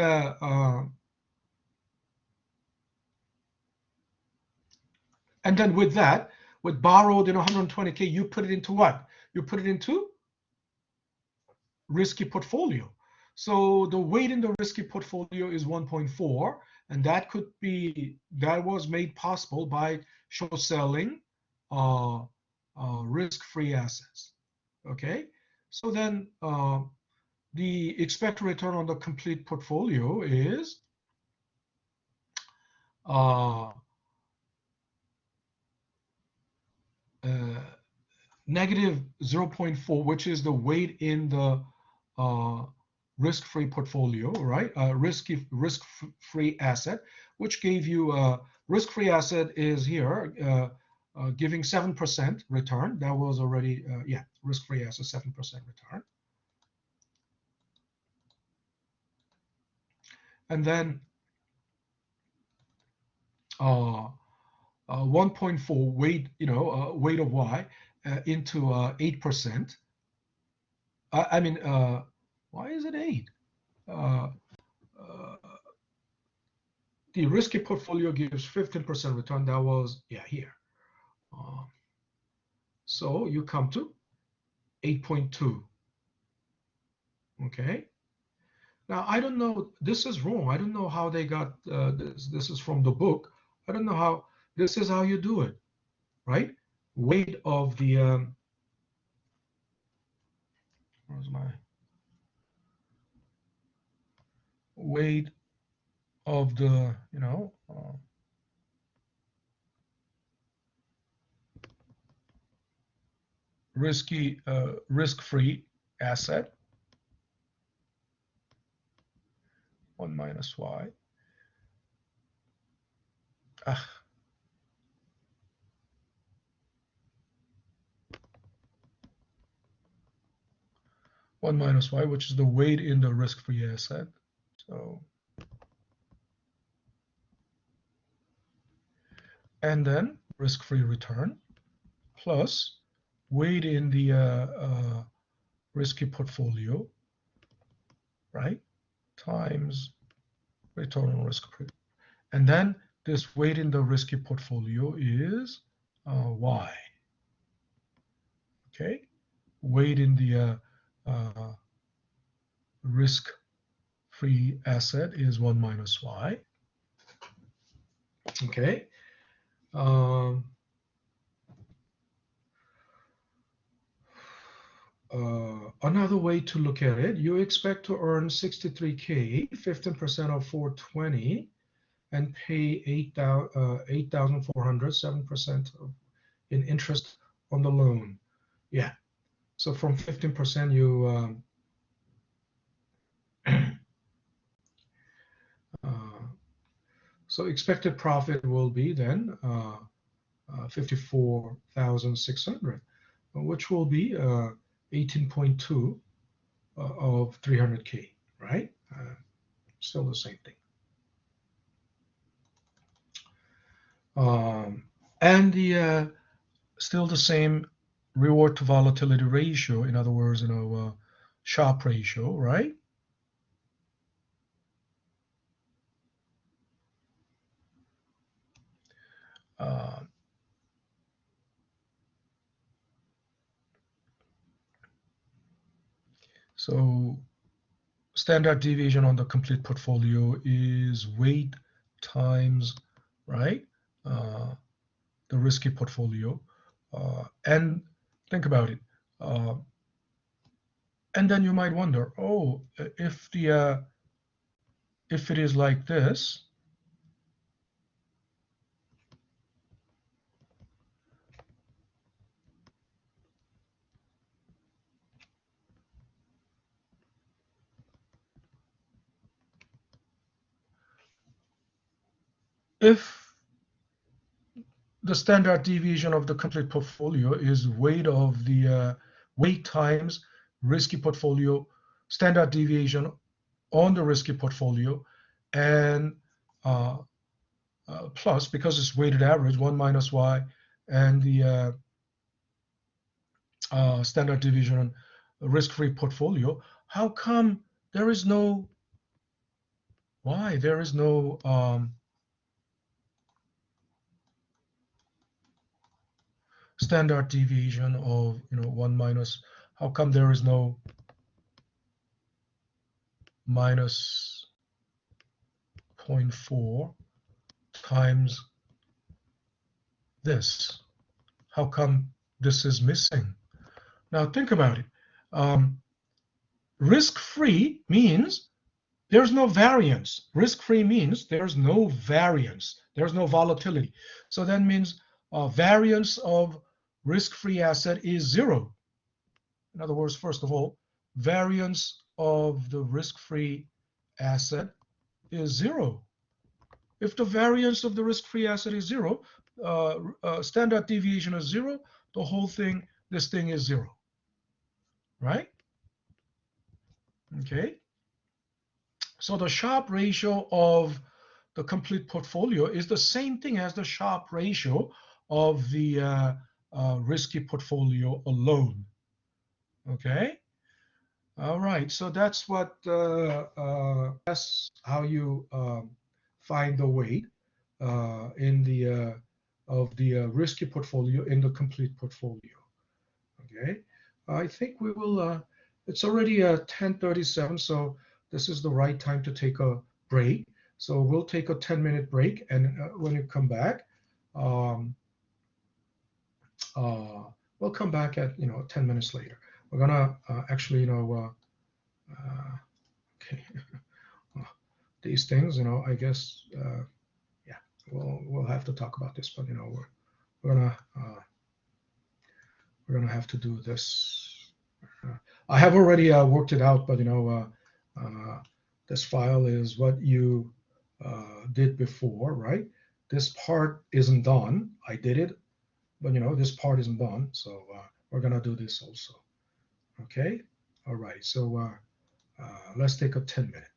and then with that, with borrowed 120K, you put it into what? You put it into risky portfolio. So the weight in the risky portfolio is 1.4, and that was made possible by short selling risk-free assets. Okay, so then the expected return on the complete portfolio is negative 0.4, which is the weight in the risk-free portfolio, right? Risk-free asset, which gave you risk-free asset is here giving 7% return. That was already risk-free asset 7% return. And then 1.4 weight, weight of Y into 8%. I mean, why is it 8? The risky portfolio gives 15% return. That was, here. So you come to 8.2. Okay. Now, I don't know, this is wrong. I don't know how they got this. This is from the book. I don't know how, this is how you do it, right? Weight of the, where's my weight of the, risk-free asset, 1 minus Y. 1 minus Y, which is the weight in the risk-free asset. So, and then risk-free return plus weight in the risky portfolio, right? Times return on risk-free. And then this weight in the risky portfolio is Y. Okay, weight in the risk-free asset is 1 minus Y. Okay. Another way to look at it, you expect to earn 63K, 15% of 420, and pay 8,400, 7% in interest on the loan. Yeah. So from 15%, you so expected profit will be then 54,600, which will be 18.2 of 300K, right? Still the same thing. And the still the same reward to volatility ratio, in other words, Sharpe ratio, right? So standard deviation on the complete portfolio is weight times, right, the risky portfolio. And think about it. And then you might wonder, oh, if it is like this, if the standard deviation of the complete portfolio is weight of the weight times risky portfolio, standard deviation on the risky portfolio, and plus, because it's weighted average, 1 minus y, and the standard deviation risk-free portfolio, how come there is no, why there is no standard deviation of 1 minus, how come there is no minus 0.4 times this? How come this is missing? Now think about it. Risk-free means there's no variance. Risk-free means there's no variance. There's no volatility. So that means variance of risk-free asset is zero. In other words, first of all, variance of the risk-free asset is zero. If the variance of the risk-free asset is zero, standard deviation is zero, the whole thing, this thing is zero, right? Okay. So the Sharpe ratio of the complete portfolio is the same thing as the Sharpe ratio of the risky portfolio alone. Okay. All right. So that's what that's how you find the weight in the of the risky portfolio in the complete portfolio. Okay. I think we will. It's already 10:37, so this is the right time to take a break. So we'll take a 10-minute break, and when you come back, we'll come back at 10 minutes later. We're gonna actually okay, these things I guess yeah, we'll have to talk about this, but we're gonna have to do this. I have already worked it out, but this file is what you did before, right? This part isn't done. I did it, but this part isn't done, so we're gonna do this also. Okay. All right. So let's take a 10-minute.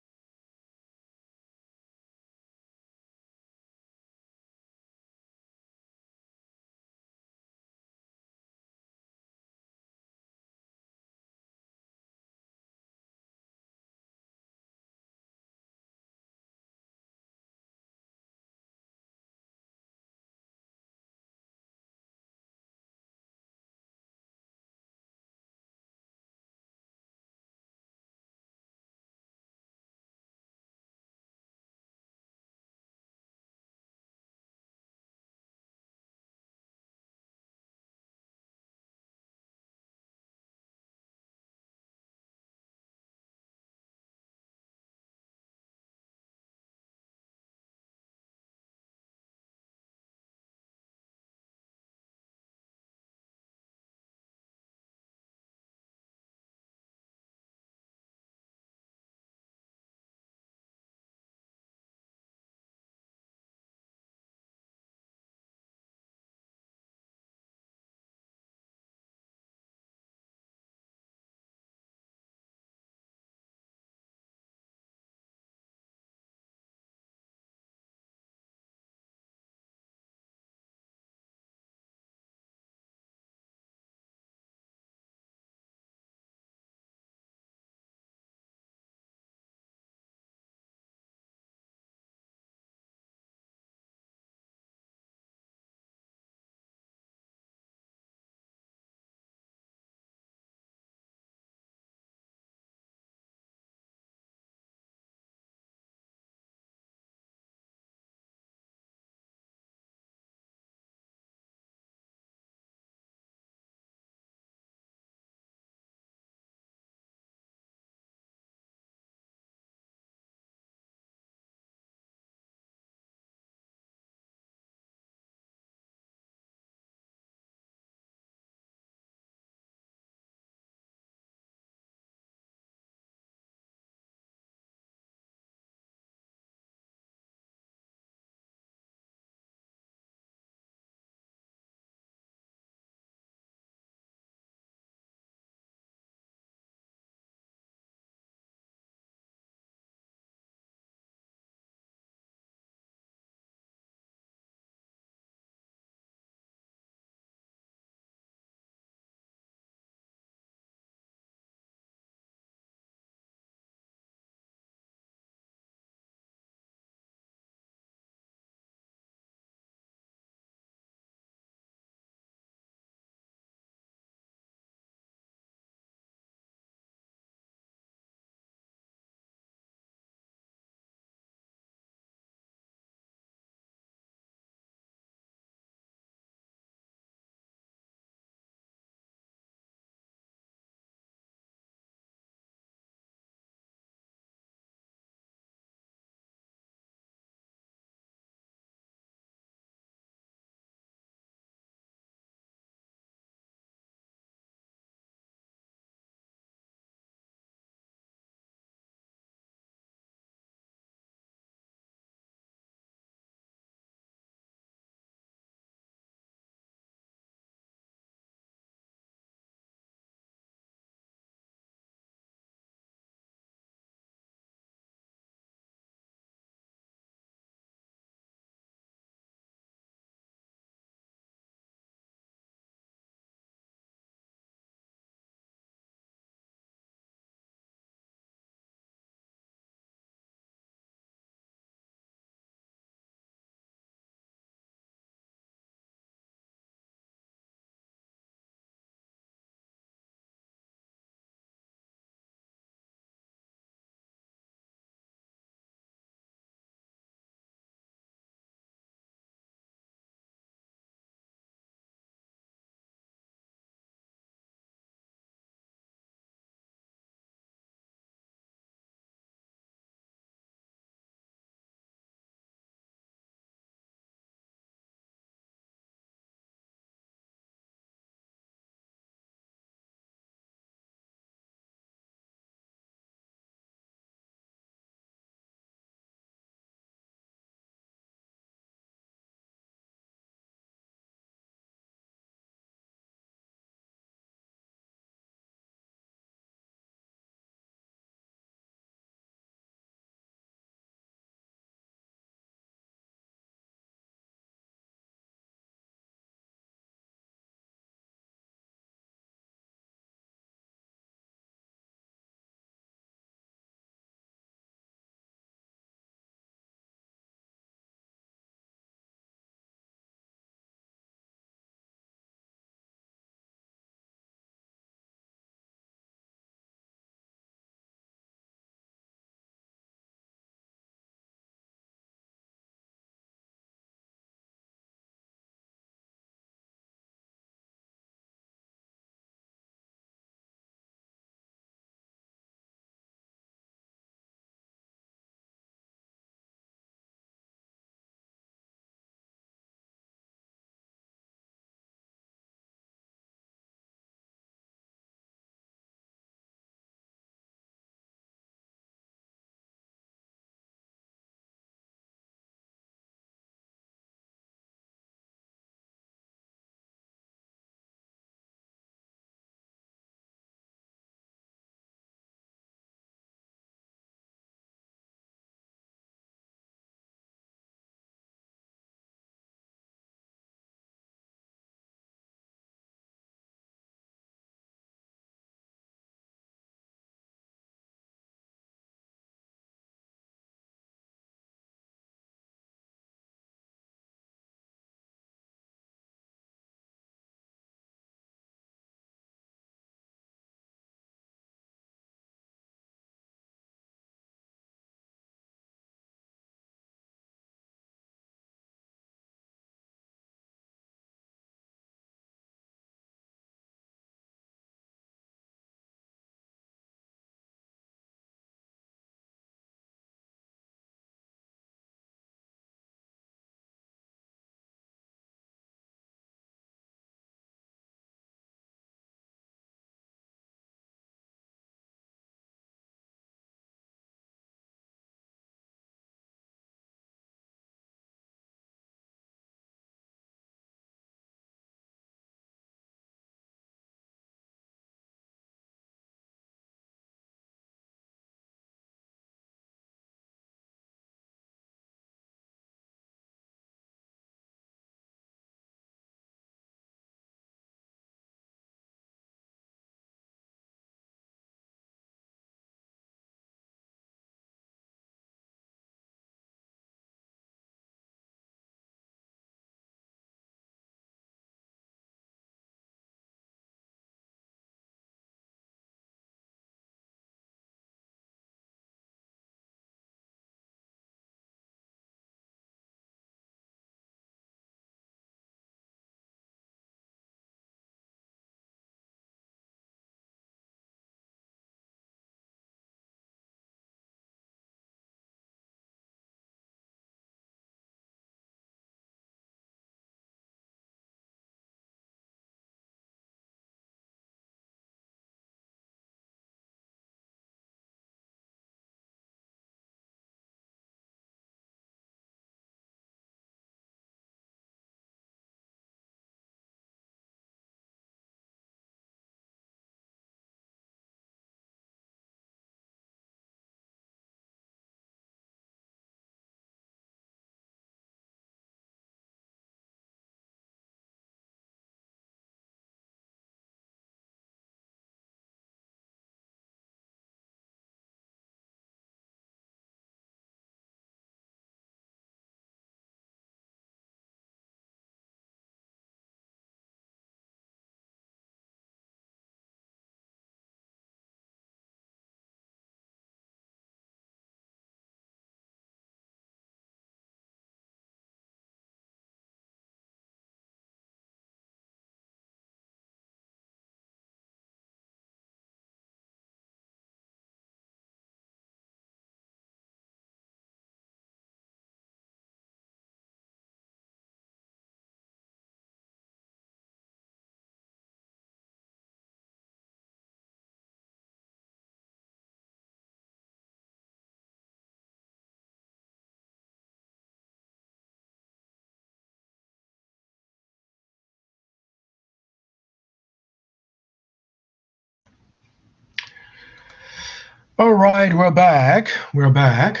All right, we're back. We're back.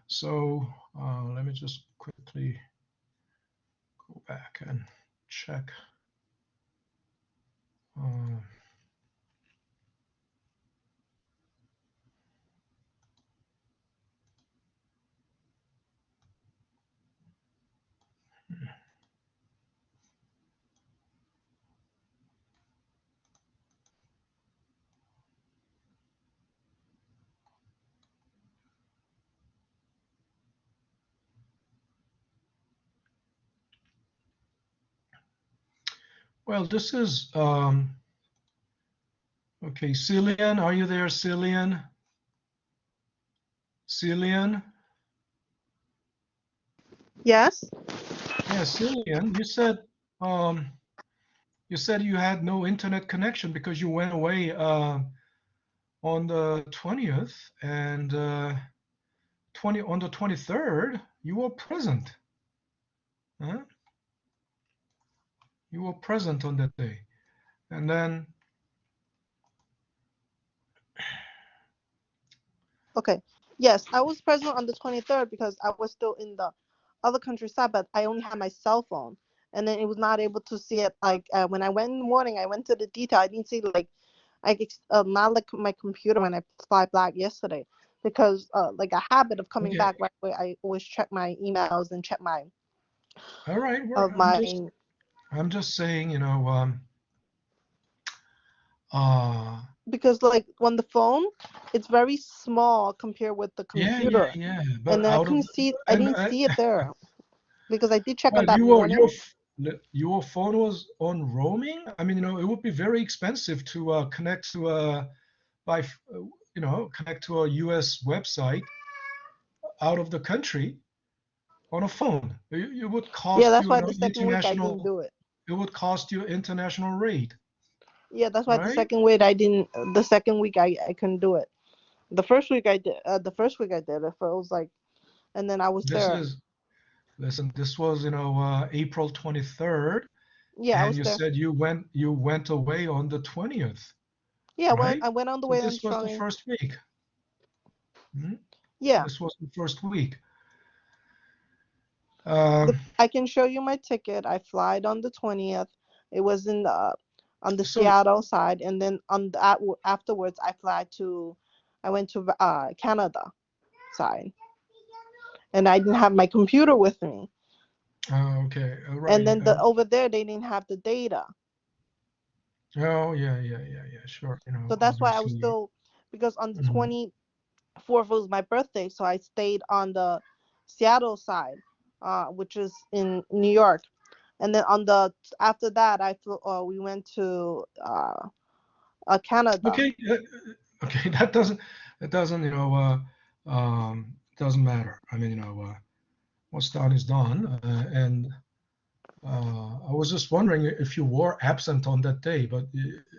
So let me just quickly go back and check. Well, this is okay. Cillian, are you there, Cillian? Cillian? Yes. Yeah, Cillian, you said you had no internet connection because you went away on the 20th, and on the 23rd you were present. Huh? You were present on that day, and then Okay. Yes, I was present on the 23rd because I was still in the other countryside, but I only had my cell phone, and then it was not able to see it. Like when I went in the morning, I went to the detail. I didn't see not like my computer when I fly back yesterday, because like a habit of coming okay. back right away. I always check my emails and check my All right, I'm just saying, because like on the phone, it's very small compared with the computer, yeah. and But then I out of couldn't see it. I and didn't see it there because I did check on well, that morning. your phone was on roaming. I mean, it would be very expensive to connect to connect to a U.S. website out of the country on a phone. It would Yeah, cost that's you, why the second week I didn't do it. it would cost you international rate, Yeah, that's why the right? second week I didn't. The second week I couldn't do it. The first week I did. The first week I did it. So it was like, and then I was This there. is Listen. This was April 23rd, Yeah, I and was you there. said you went away on the 20th, Yeah, right? I went on the So way on this was the showing. first week. Hmm? Yeah, This was the first week. I can show you my ticket. I flied on the 20th. It was in the on the So Seattle side, and then on that afterwards I went to Canada side, and I didn't have my computer with me. okay, all And right. then over there they didn't have the data. Oh yeah, sure. So that's why I was Obviously. still, because on the Mhm. 24th was my birthday, so I stayed on the Seattle side, which is in New York. And then on the after that, we went to Canada. Okay, okay. That doesn't doesn't matter. I mean, what's done is done, and I was just wondering if you were absent on that day, but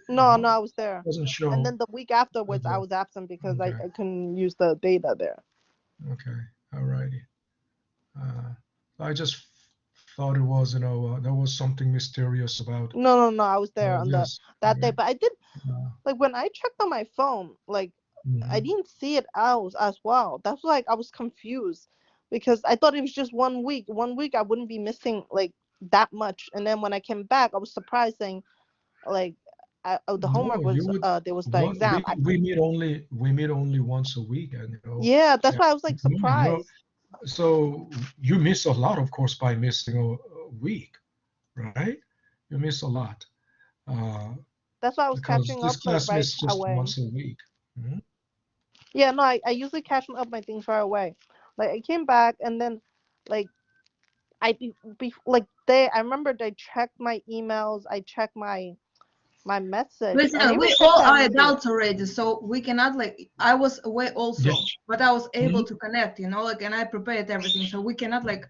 No, no, I was there. doesn't And show. then the week afterwards, I Okay, was absent because okay, I couldn't use the data there. okay, all righty. I just thought it was, there was something mysterious about No, I was there on this. that day. Okay. But I did, Uh, like, when I checked on my phone, like I mhm. didn't see it out as well. That's like I was confused because I thought it was just 1 week. 1 week I wouldn't be missing like that much. And then when I came back, I was surprised saying like the homework No, was you would. there was the What exam. we meet only once a week, and Yeah, that's yeah, why I was like come on, surprised. so you miss a lot, of course, by missing a week, right? You miss a lot That's why I was because catching this up like class right meets just away. once a week. Mhm. Yeah, no, I usually catch up my things right away. Like I came back and then like like I remember I checked my emails, I checked my message, and Listen, we everything all I are received. adults already, so we cannot like. I was away Yes. also, but I was able Mhm. to connect. Like, and I prepared everything, so we cannot like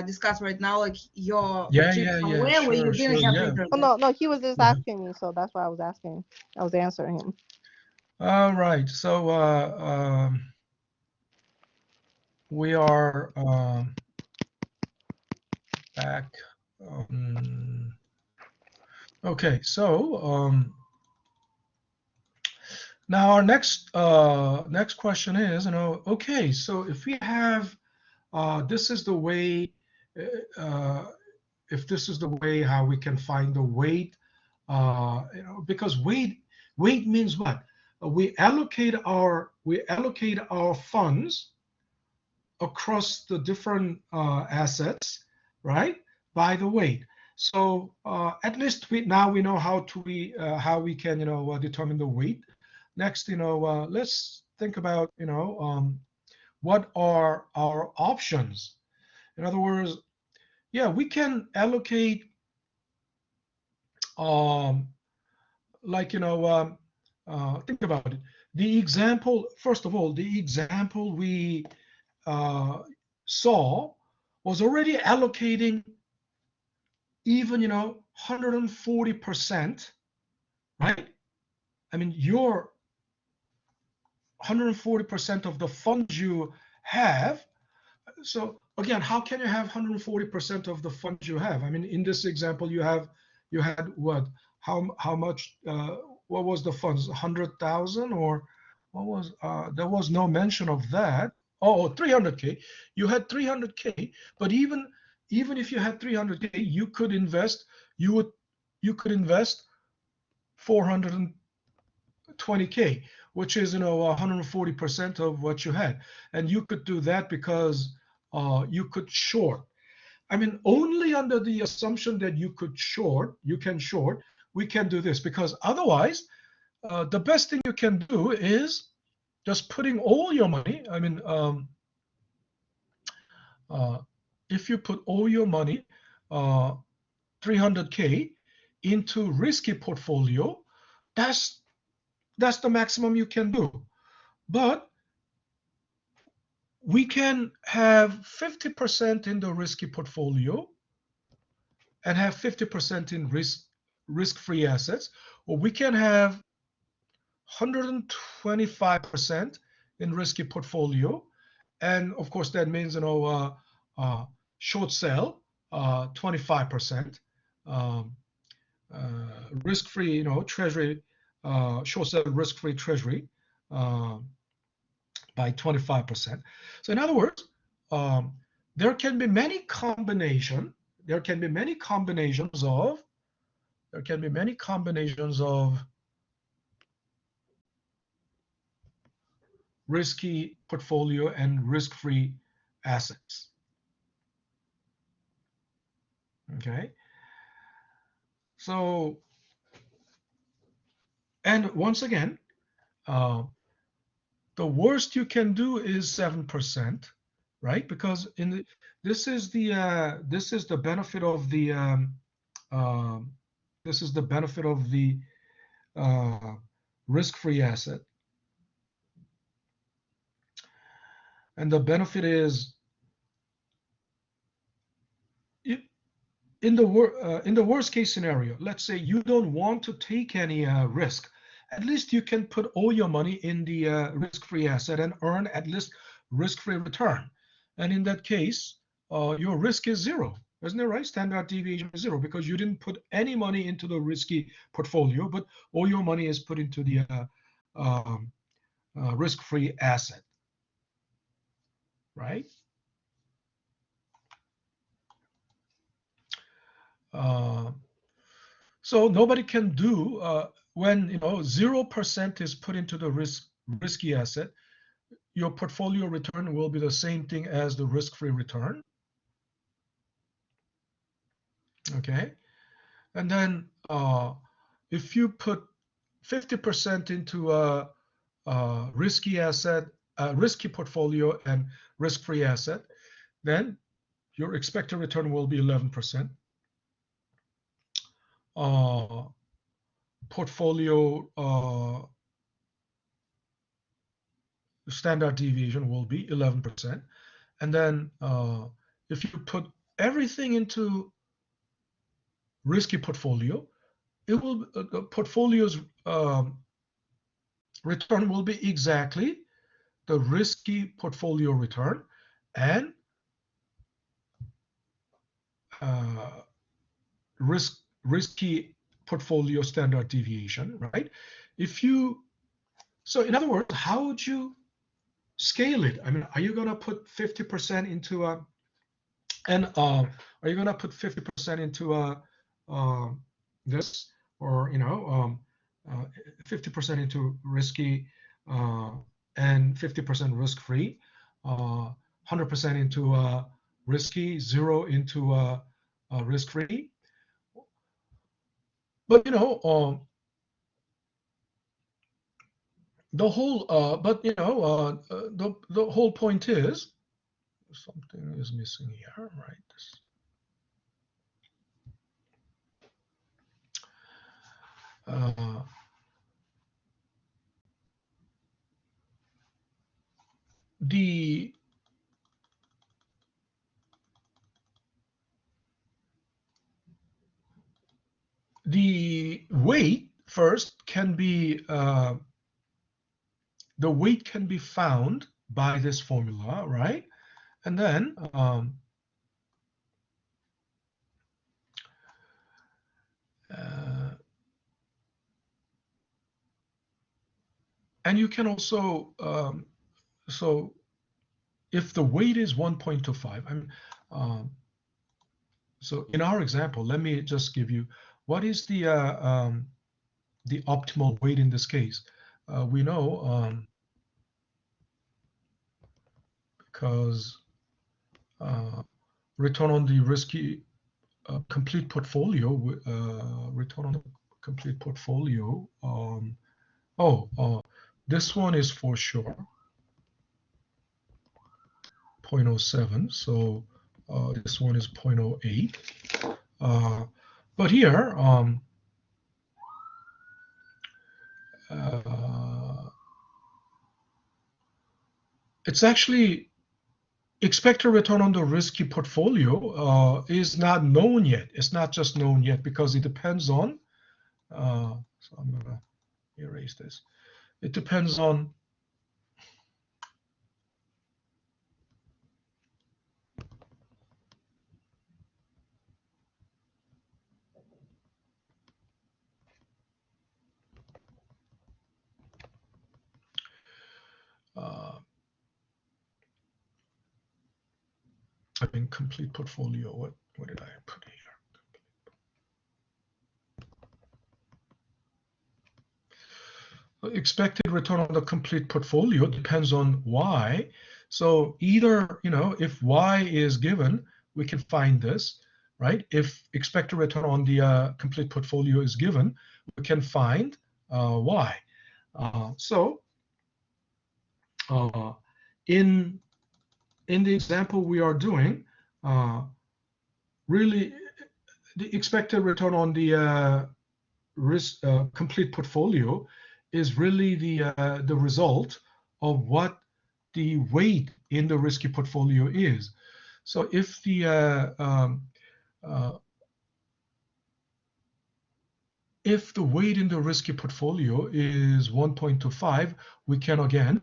discuss right now like your trip Yeah. somewhere where you Sure, didn't sure. have Yeah. internet. Oh no, he was just Yeah. asking me, so that's why I was asking. I was answering him. All right. So we are back. Okay. So Now our next question is, okay, so if we have this is the way, if this is the way how we can find the weight, because weight means what? We allocate our funds across the different assets, right? By the weight. So at least we know how we can determine the weight. Next, let's think about what are our options. In other words, yeah, we can allocate like think about it. The example, first of all, the example we saw was already allocating even 140%, right? I mean, your 140% of the funds you have. So again, how can you have 140% of the funds you have? I mean, in this example, you had what? How much? What was the funds? 100,000 or what was? There was no mention of that. Oh, 300K. You had 300K, but even if you had 300K, you could invest. You could invest 420K, which is 140% of what you had, and you could do that because you could short. I mean, only under the assumption that you can short, we can do this, because otherwise, the best thing you can do is just putting all your money. I mean, if you put all your money, 300K, into risky portfolio, that's the maximum you can do. But we can have 50% in the risky portfolio and have 50% in risk-free assets, or we can have 125% in risky portfolio, and of course that means short sell 25%, risk-free treasury, short sell risk-free treasury by 25%. So in other words, there can be many combinations of risky portfolio and risk-free assets. Okay. So, and once again, the worst you can do is 7%, right? Because this is the benefit of the risk-free asset, and the benefit is in the worst case scenario. Let's say you don't want to take any risk. At least you can put all your money in the risk-free asset and earn at least risk-free return. And in that case, your risk is zero, isn't it, right? Standard deviation is zero, because you didn't put any money into the risky portfolio, but all your money is put into the risk-free asset, right? So nobody can do when 0% is put into the risky asset, your portfolio return will be the same thing as the risk-free return. Okay, and then if you put 50% into a risky asset, risky portfolio and risk-free asset, then your expected return will be 11%. Portfolio standard deviation will be 11%. And then if you put everything into risky portfolio, it will the portfolio's return will be exactly the risky portfolio return and risky portfolio standard deviation, right? If you So in other words, how would you scale it? I mean, are you going to put 50% into a, and are you going to put 50% into a this, or 50% into risky and 50% risk-free, 100% into risky, 0 into risk-free? But the whole the whole point is something is missing here, right? The weight first can be the weight can be found by this formula, right? And then and you can also so if the weight is 1.25, I mean, so in our example, let me just give you what is the optimal weight in this case. We know because return on the risky complete portfolio, return on the complete portfolio. This one is for sure 0.07. So this one is 0.08. But here, it's actually expected return on the risky portfolio is not known yet. It's not just known yet because it depends on, so I'm going to erase this. It depends on I mean, complete portfolio. What did I put here? Expected return on the complete portfolio depends on Y. So either, if Y is given, we can find this, right? If expected return on the complete portfolio is given, we can find Y. In the example we are doing, really the expected return on the risk complete portfolio is really the result of what the weight in the risky portfolio is. So if the weight in the risky portfolio is 1.25, we can again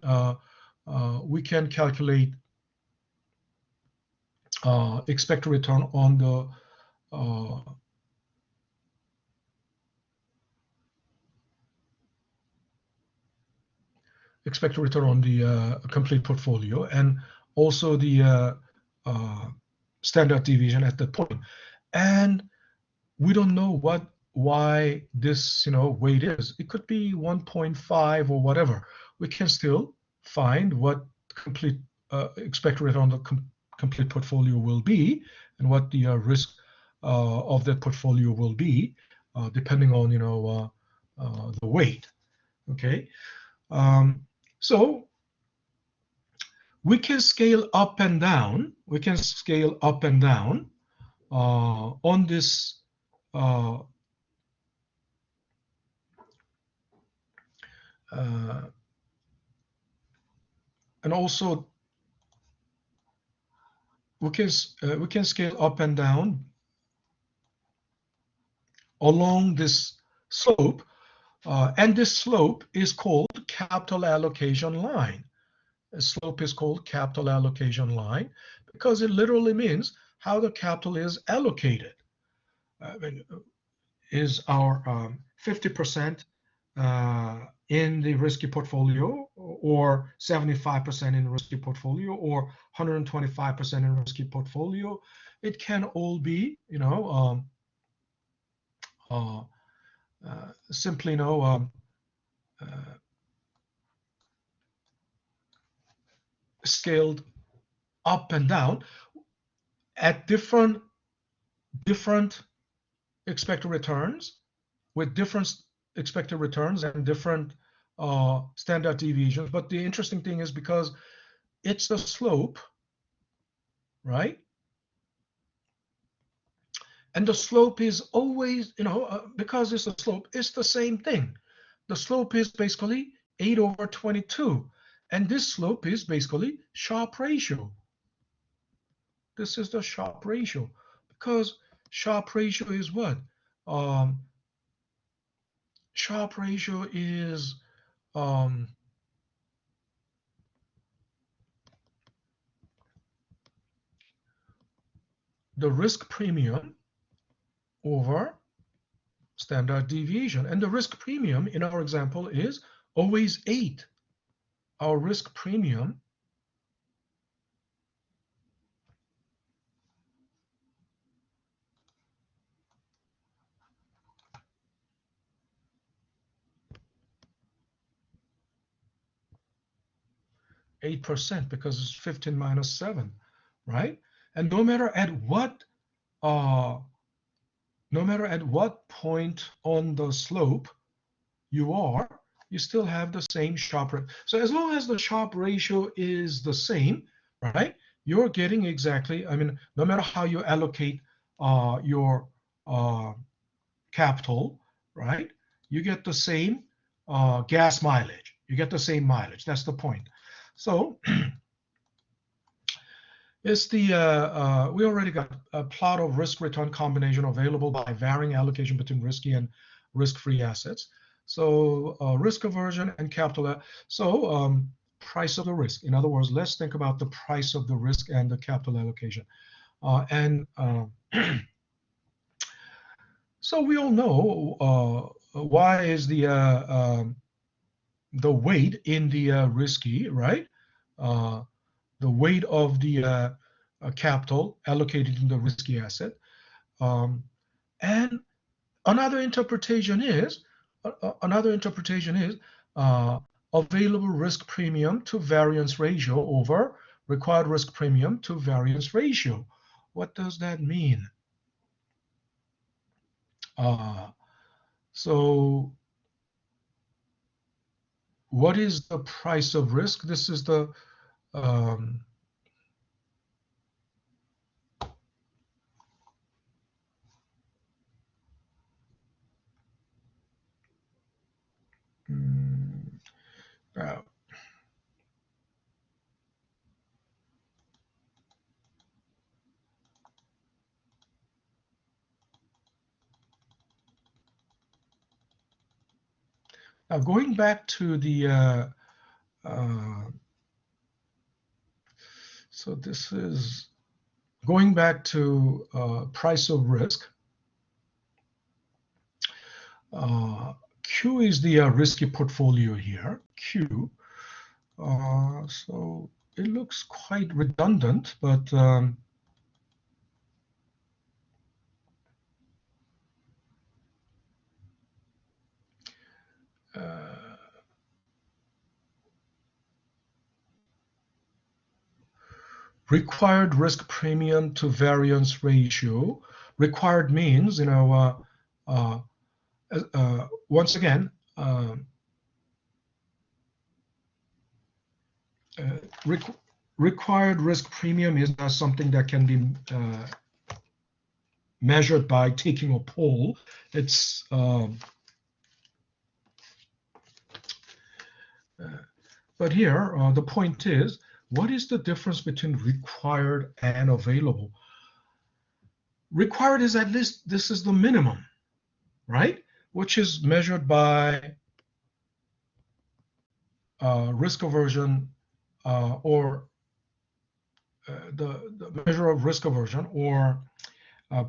we can calculate expected return on the expected return on the complete portfolio, and also the standard deviation at that point. And we don't know why this weight is. It could be 1.5 or whatever. We can still find what complete expected return on the complete portfolio will be, and what the risk of that portfolio will be, depending on the weight. Okay, so we can scale up and down. We can scale up and down on this and also we can scale up and down along this slope, and this slope is called capital allocation line. The slope is called capital allocation line because it literally means how the capital is allocated. Is our 50% in the risky portfolio, or 75% in risky portfolio, or 125% in risky portfolio. It can all be, simply, scaled up and down at different expected returns, with different expected returns and different standard deviations. But the interesting thing is, because it's the slope, right? And the slope is always, because it's a slope, it's the same thing. The slope is basically 8/22. And this slope is basically Sharpe ratio. This is the Sharpe ratio, because Sharpe ratio is what? Sharpe ratio is the risk premium over standard deviation. And the risk premium in our example is always 8. Our risk premium %, because it's 15 minus 7, right? And no matter at what point on the slope you are, you still have the same Sharpe ratio. So as long as the Sharpe ratio is the same, right, you're getting exactly, no matter how you allocate your capital, right, you get the same gas mileage. You get the same mileage. That's the point. So it's the we already got a plot of risk-return combination available by varying allocation between risky and risk-free assets. So risk aversion and capital. So price of the risk. In other words, let's think about the price of the risk and the capital allocation. So we all know why is the weight in the risky, right? The weight of the capital allocated in the risky asset. And another interpretation is available risk premium to variance ratio over required risk premium to variance ratio. What does that mean? So what is the price of risk? This is the now going back to the so this is going back to price of risk. Q is the risky portfolio here, Q. So it looks quite redundant, but required risk premium to variance ratio. Required means, once again, required risk premium is not something that can be measured by taking a poll. It's but here the point is, what is the difference between required and available? Required is at least this is the minimum, right? Which is measured by risk aversion or the measure of risk aversion or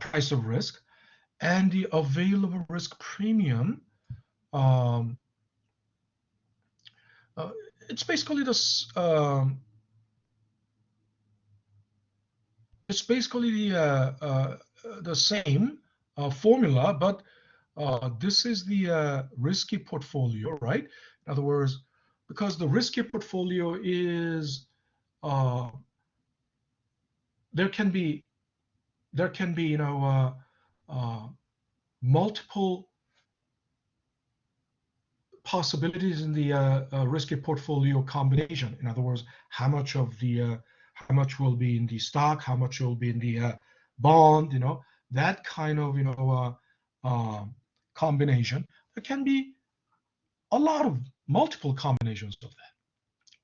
price of risk, and the available risk premium it's basically this. It's basically the same formula, but this is the risky portfolio, right? In other words, because the risky portfolio is there can be multiple possibilities in the risky portfolio combination. In other words, how much will be in the stock, how much will be in the bond, that kind of combination. There can be a lot of multiple combinations of that,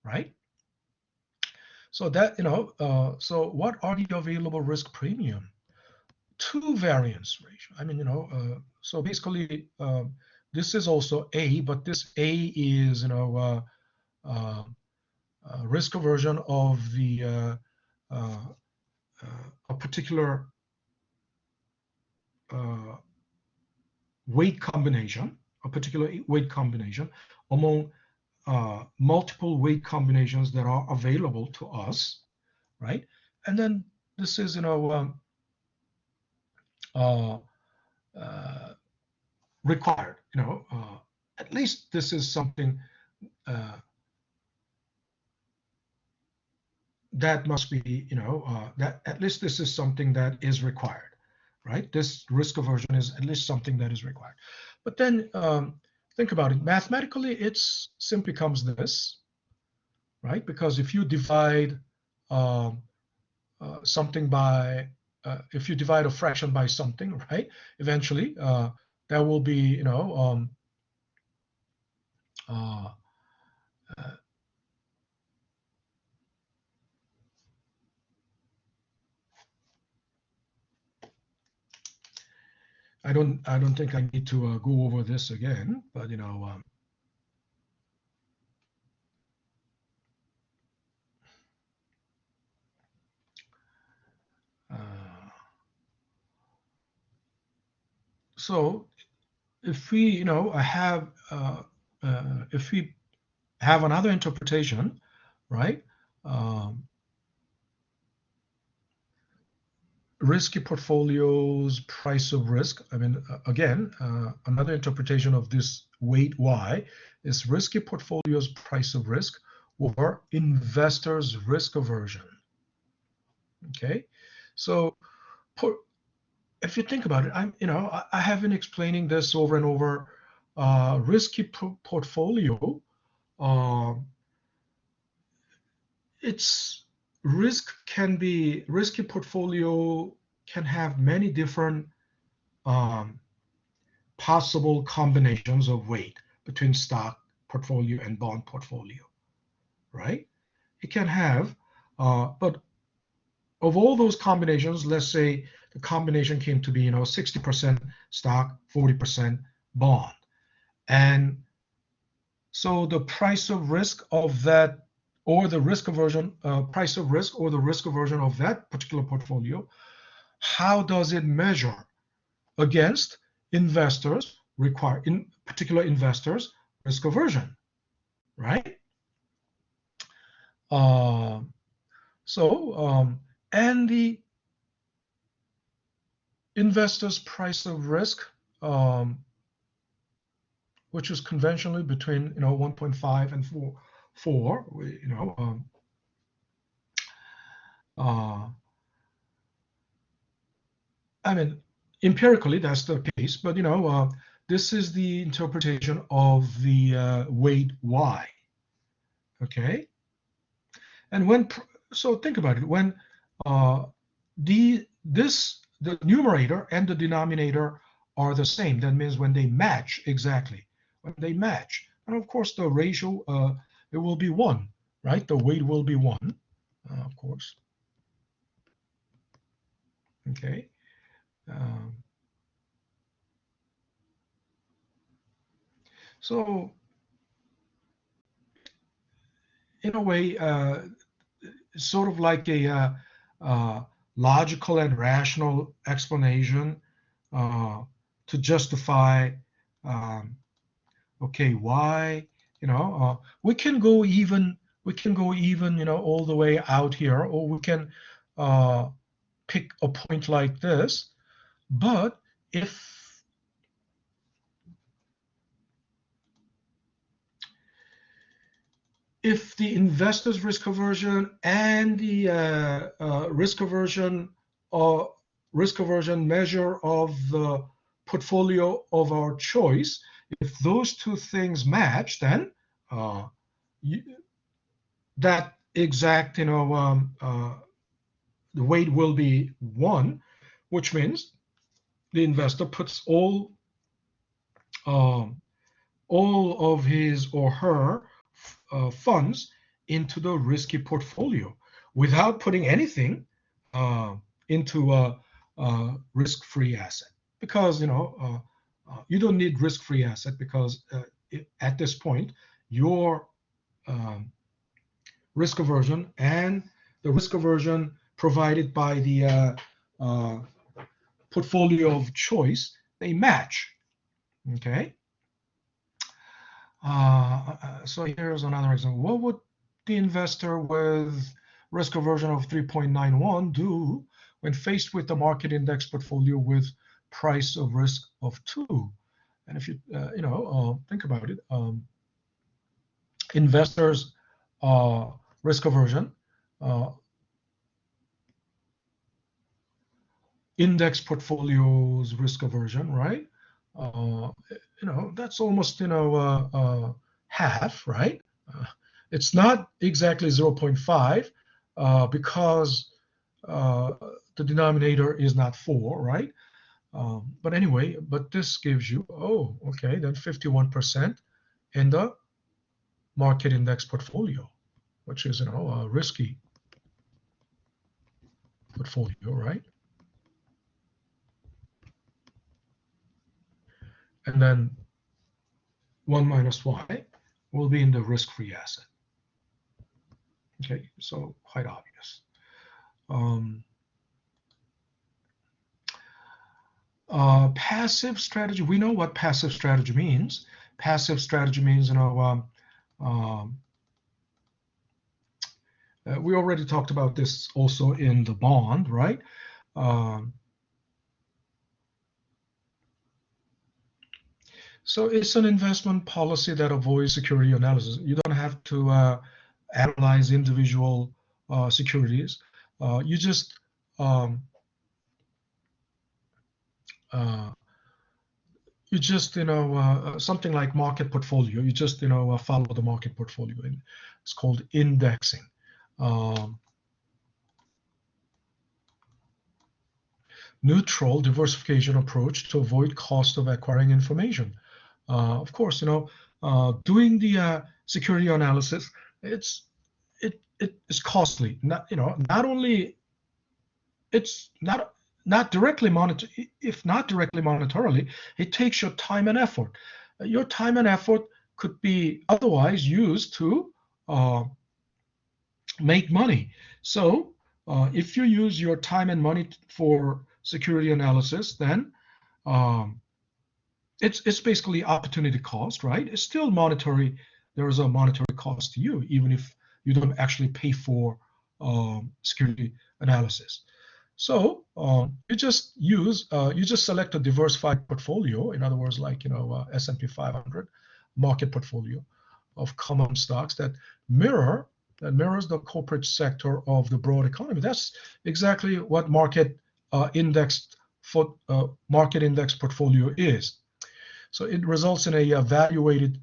right? So that so what are the available risk premium? Two variance ratio. I mean, so basically this is also A, but this A is risk aversion of the a particular weight combination, among multiple weight combinations that are available to us, right? And then this is required. At least this is something that must be, that at least this is something that is required, right? This risk aversion is at least something that is required. But then think about it. Mathematically, it simply becomes this, right? Because if you divide something by, if you divide a fraction by something, right? Eventually, there will be, I don't think I need to go over this again, but so if we have if we have another interpretation, right? Risky portfolios, price of risk. I mean, again, another interpretation of this weight Y is risky portfolios, price of risk, or investors' risk aversion. Okay, so if you think about it, I have been explaining this over and over. Risky portfolio, its risky portfolio can have many different possible combinations of weight between stock portfolio and bond portfolio, right? It can have, but of all those combinations, let's say the combination came to be 60% stock, 40% bond, and so the price of risk of that, or the risk aversion, price of risk or the risk aversion of that particular portfolio, how does it measure against investors particular investors' risk aversion, right? And the investors' price of risk, which is conventionally between 1.5 and 4. I mean, empirically that's the case, but this is the interpretation of the weight Y. Okay, and so think about it. When the numerator and the denominator are the same, that means when they match exactly. When they match, and of course the ratio it will be 1, right? The weight will be 1, of course. Okay. So in a way, sort of like a logical and rational explanation to justify, okay, why we can go even, all the way out here, or we can pick a point like this. But if the investor's risk aversion and the risk aversion measure of the portfolio of our choice, if those two things match, then that exact, the weight will be 1, which means the investor puts all of his or her funds into the risky portfolio without putting anything into a risk-free asset, because you don't need risk-free asset, because at this point your risk aversion and the risk aversion provided by the portfolio of choice, they match. Okay. So here's another example. What would the investor with risk aversion of 3.91 do when faced with the market index portfolio with price of risk of 2? And if you think about it, investors risk aversion, index portfolios risk aversion, right? That's almost half, right? It's not exactly 0.5 because the denominator is not 4, right? But anyway, this gives you, then 51% in the market index portfolio, which is a risky portfolio, right? And then 1 minus y will be in the risk-free asset. Okay, so quite obvious. Passive strategy. We know what passive strategy means. Passive strategy means, we already talked about this also in the bond, right? So it's an investment policy that avoids security analysis. You don't have to analyze individual securities. You just something like market portfolio. You just follow the market portfolio, and it's called indexing. Neutral diversification approach to avoid cost of acquiring information. Of course, doing the security analysis, it's costly. Not only it's not directly monetarily, it takes your time and effort. Your time and effort could be otherwise used to make money. So if you use your time and money for security analysis, then it's basically opportunity cost, right? It's still monetary. There is a monetary cost to you, even if you don't actually pay for security analysis. So you just select a diversified portfolio. In other words, like S&P 500 market portfolio of common stocks that mirrors the corporate sector of the broad economy. That's exactly what market index portfolio is. So it results in a valuated.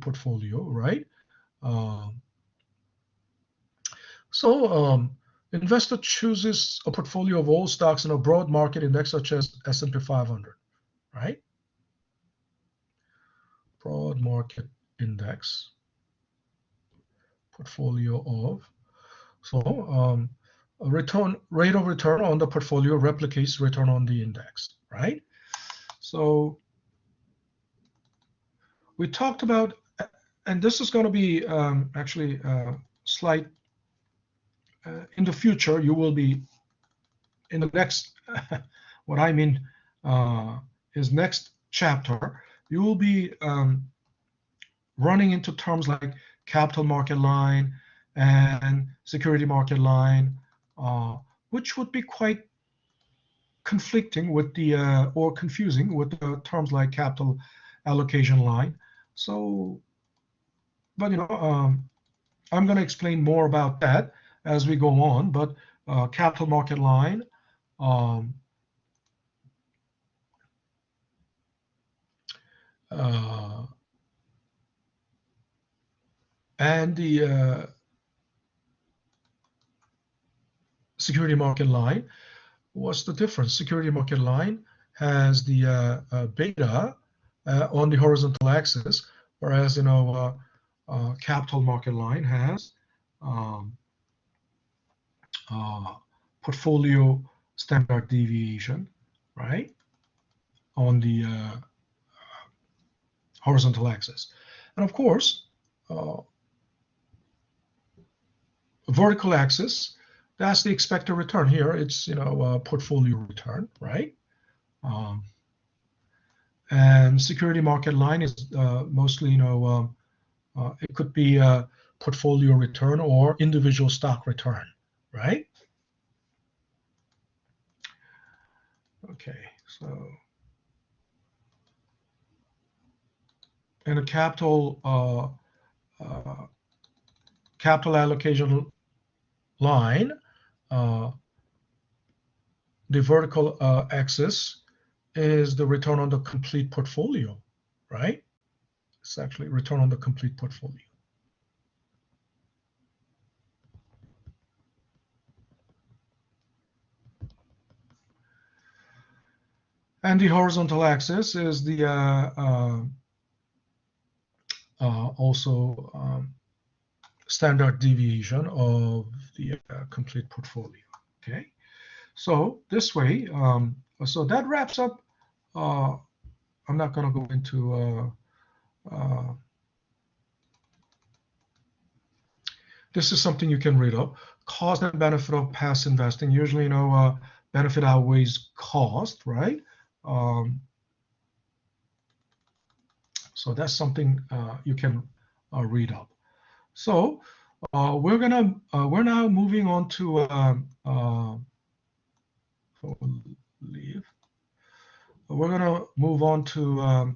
Portfolio, right? Investor chooses a portfolio of all stocks in a broad market index such as S&P 500, right? Broad market index portfolio of. A rate of return on the portfolio replicates return on the index, right? So we talked about, and this is going to be actually slight. In the future, you will be in the next. What I mean is next chapter, you will be running into terms like capital market line and security market line, which would be quite conflicting with the or confusing with the terms like capital allocation line. So, but I'm going to explain more about that as we go on. But capital market line, and the security market line. What's the difference? Security market line has the beta on the horizontal axis, whereas capital market line has portfolio standard deviation, right, on the horizontal axis. And of course, vertical axis, that's the expected return. Here it's portfolio return, right? And security market line is mostly it could be a portfolio return or individual stock return, right? Okay, so in a capital allocation line, the vertical axis is the return on the complete portfolio, right? It's actually return on the complete portfolio. And the horizontal axis is the also standard deviation of the complete portfolio. Okay, so this way, so that wraps up. I'm not going to go into this is something you can read up. Cost and benefit of past investing. Usually, benefit outweighs cost, right? So that's something you can read up. So we're now moving on to we're gonna move on to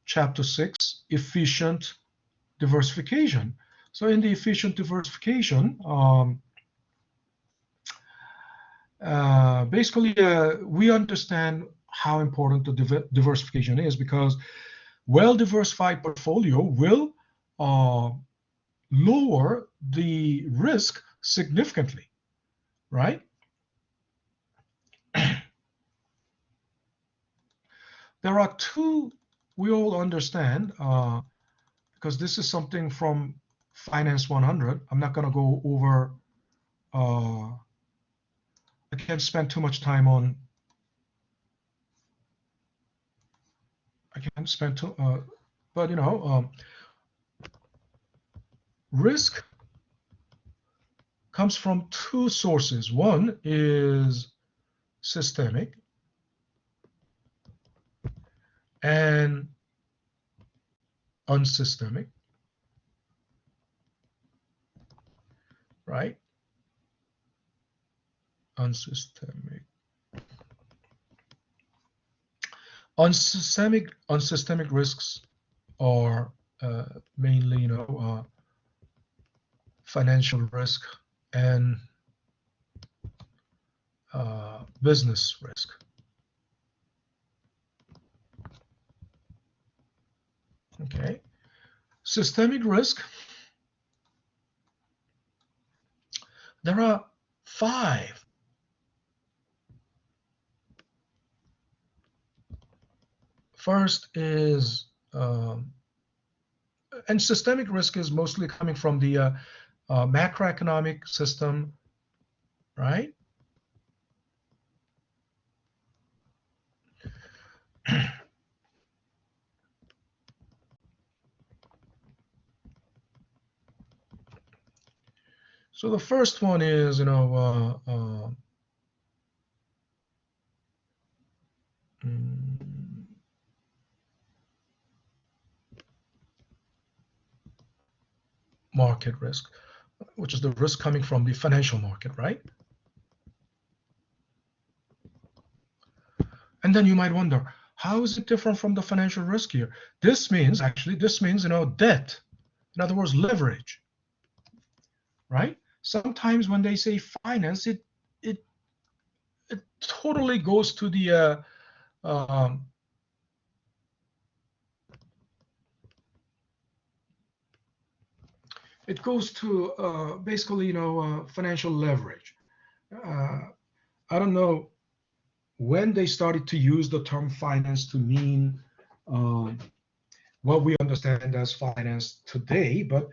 chapter 6, efficient diversification. So in the efficient diversification, basically we understand how important the diversification is, because well-diversified portfolio will lower the risk significantly, right? There are two we all understand, because this is something from Finance 100. I'm not going to go over, I can't spend too much time on, I can't spend too, but risk comes from two sources. One is systemic and unsystemic, right? Unsystemic. Unsystemic risks are mainly, financial risk and business risk. Okay, systemic risk. There are 5. First is, and systemic risk is mostly coming from the macroeconomic system, right? So the first one is, market risk, which is the risk coming from the financial market, right? And then you might wonder, how is it different from the financial risk here? This means, debt. In other words, leverage, right? Sometimes when they say finance, it totally goes to the it goes to basically, financial leverage. I don't know when they started to use the term finance to mean what we understand as finance today, but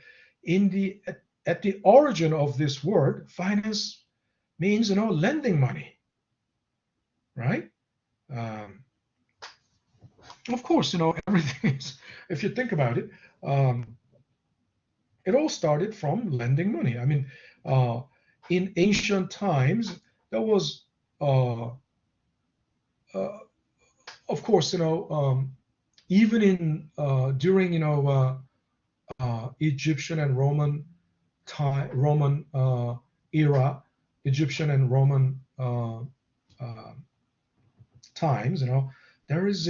at the origin of this word, finance means, lending money, right? Of course, everything is, if you think about it, it all started from lending money. I mean, in ancient times, there was, of course, even in during, Egyptian and Roman era, Egyptian and Roman times, there is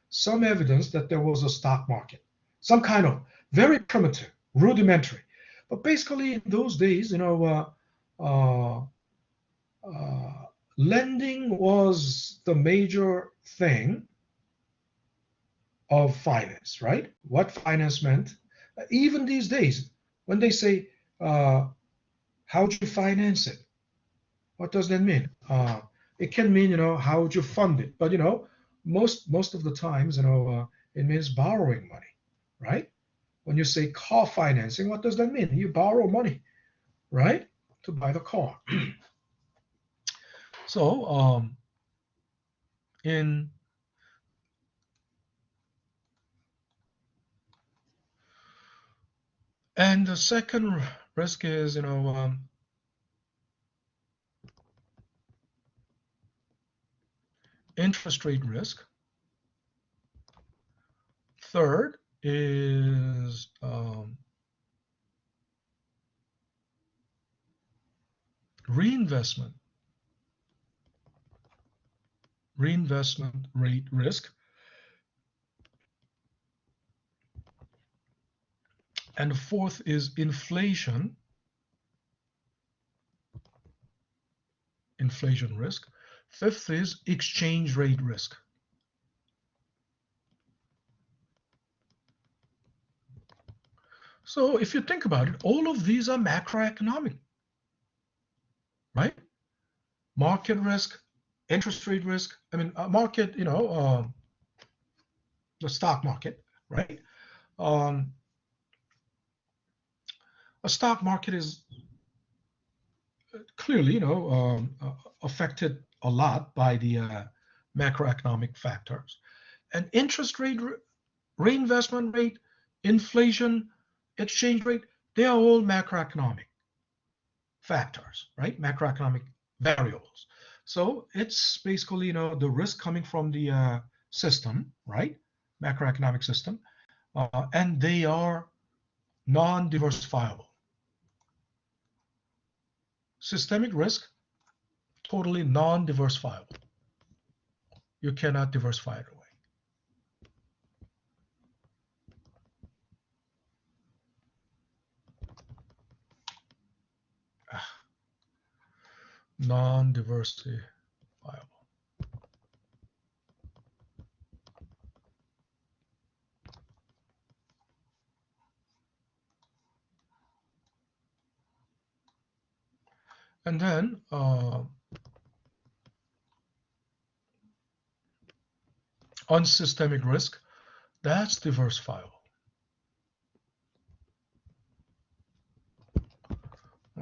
some evidence that there was a stock market, some kind of very primitive, rudimentary, but basically in those days, lending was the major thing of finance, right? What finance meant, even these days, when they say, how do you finance it? What does that mean? It can mean, how would you fund it? But, most of the times, it means borrowing money, right? When you say car financing, what does that mean? You borrow money, right, to buy the car. So, and the second risk is, interest rate risk. Third is reinvestment rate risk. And the fourth is inflation risk. Fifth is exchange rate risk. So if you think about it, all of these are macroeconomic, right? Market risk, interest rate risk. I mean, market, the stock market, right? A stock market is clearly, affected a lot by the macroeconomic factors. And interest rate, reinvestment rate, inflation, exchange rate, they are all macroeconomic factors, right? Macroeconomic variables. So it's basically, the risk coming from the system, right? Macroeconomic system, and they are non-diversifiable. Systemic risk, totally non-diversifiable. You cannot diversify it away. Non-diversifiable. And then unsystemic risk, that's diversifiable.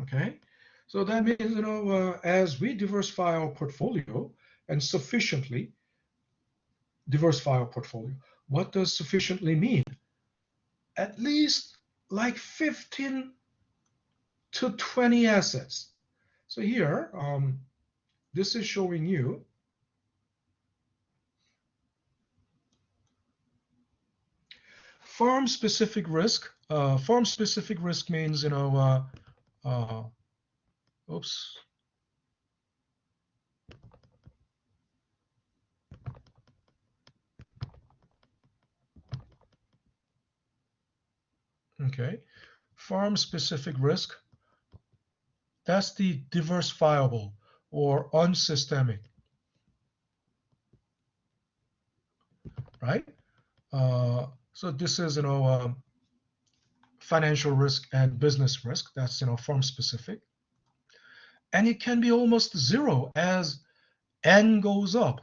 Okay, so that means, as we diversify our portfolio and sufficiently diversify our portfolio, what does sufficiently mean? At least like 15 to 20 assets. So here, this is showing you firm-specific risk firm-specific risk means, oops. Okay, firm-specific risk, that's the diversifiable or unsystemic, right? So this is, financial risk and business risk. That's, firm-specific. And it can be almost zero as n goes up,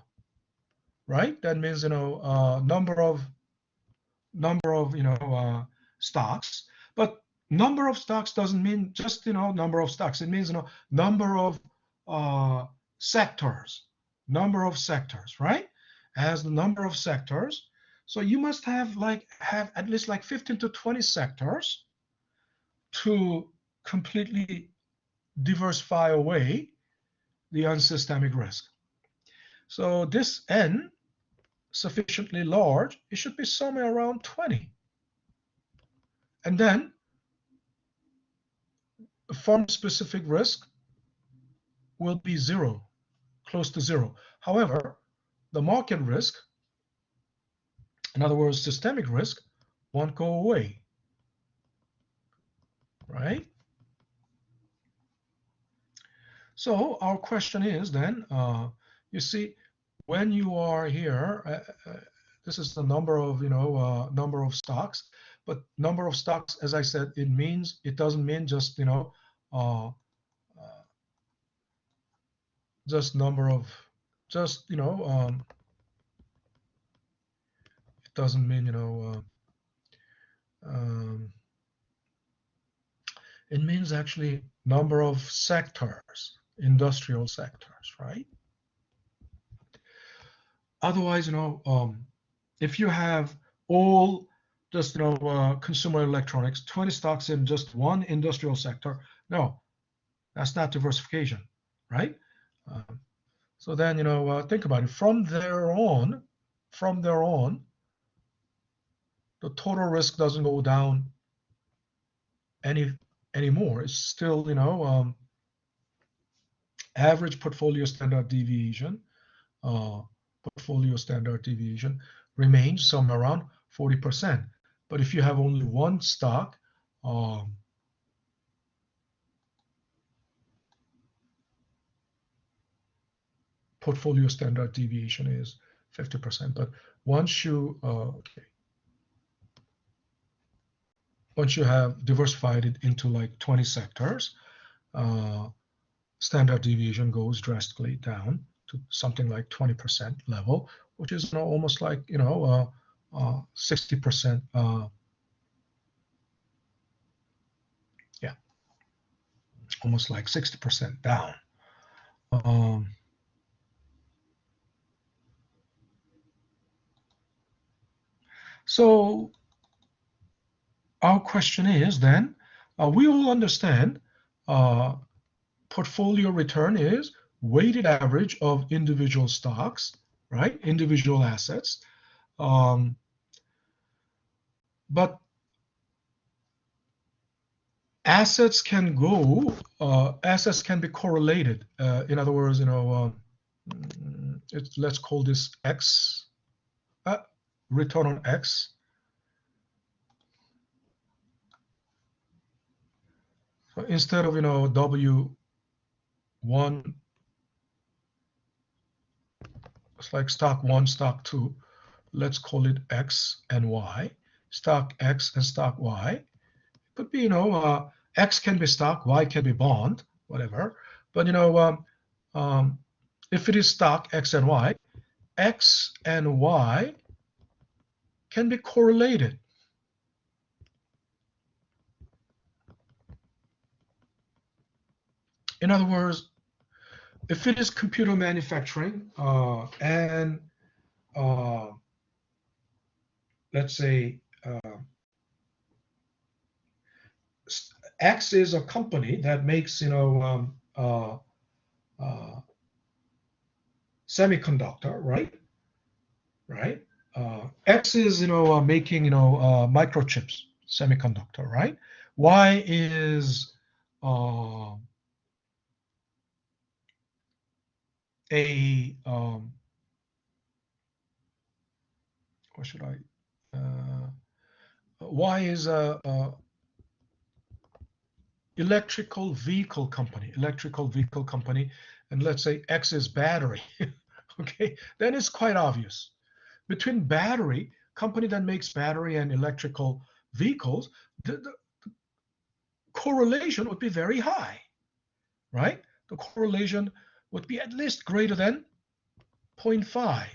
right? That means, number of stocks. But number of stocks doesn't mean just, number of stocks. It means, number of sectors, right? As the number of sectors. So you must have at least 15 to 20 sectors to completely diversify away the unsystemic risk. So this n, sufficiently large, it should be somewhere around 20. And then the firm-specific risk will be zero, close to zero. However, the market risk, in other words, systemic risk, won't go away, right? So our question is then, you see, when you are here, this is the number of, number of stocks, but number of stocks, as I said, it doesn't mean just, just number of, just, it doesn't mean, it means actually number of sectors, industrial sectors, right? Otherwise, if you have all just, consumer electronics, 20 stocks in just one industrial sector, no, that's not diversification, right? So then, think about it. From there on, the total risk doesn't go down anymore. It's still, average portfolio standard deviation, remains somewhere around 40%. But if you have only one stock, portfolio standard deviation is 50%. But once you once you have diversified it into 20 sectors, standard deviation goes drastically down to something like 20% level, which is almost 60%. Yeah, almost 60% down. So our question is then, we all understand portfolio return is weighted average of individual stocks, right? Individual assets. But assets can be correlated. In other words, let's call this X, return on X. So instead of, W1, it's like stock 1, stock 2, let's call it X and Y, stock X and stock Y. It could be, X can be stock, Y can be bond, whatever. But, if it is stock X and Y can be correlated. In other words, if it is computer manufacturing and let's say X is a company that makes semiconductor, right? X is making microchips, semiconductor, right? Y is what should I? Y is a electrical vehicle company, and let's say X is battery. Okay, then it's quite obvious. Between battery, company that makes battery and electrical vehicles, the correlation would be very high, right? The correlation would be at least greater than 0.5,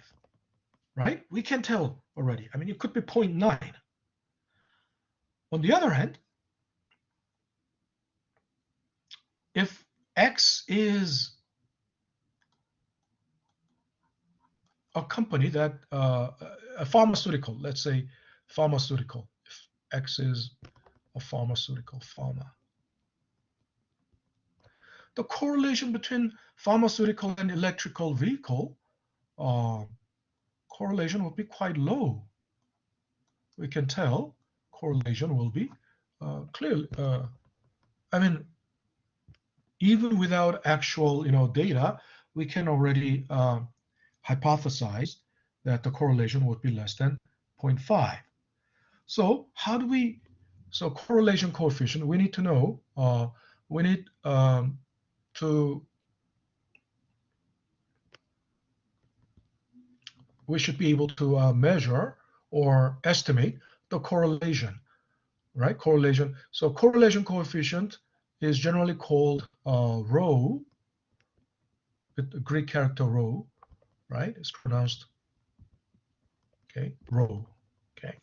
right? We can tell already. I mean, it could be 0.9. On the other hand, if X is a company that, a pharmaceutical, let's say pharmaceutical, if X is a pharmaceutical, pharma. The correlation between pharmaceutical and electrical vehicle correlation will be quite low. We can tell correlation will be clearly. I mean, even without actual, data, we can already hypothesize that the correlation would be less than 0.5. So how do we? So correlation coefficient. We need to know. We need to. We should be able to measure or estimate the correlation, right? Correlation. So correlation coefficient is generally called rho, with the Greek character rho, right? It's pronounced, okay, rho, okay.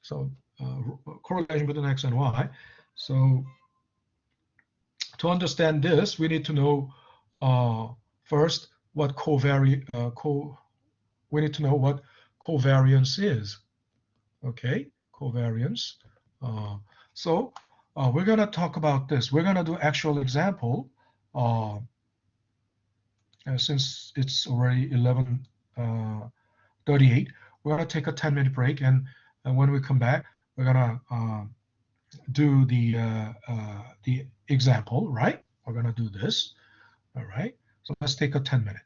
So correlation between X and Y. So to understand this, we need to know first what we need to know what covariance is. Okay, covariance. So we're going to talk about this. We're going to do actual example. Since it's already 11:38, we're going to take a 10-minute break, and when we come back, we're going to do the example, right? We're going to do this, all right? So let's take a 10-minute.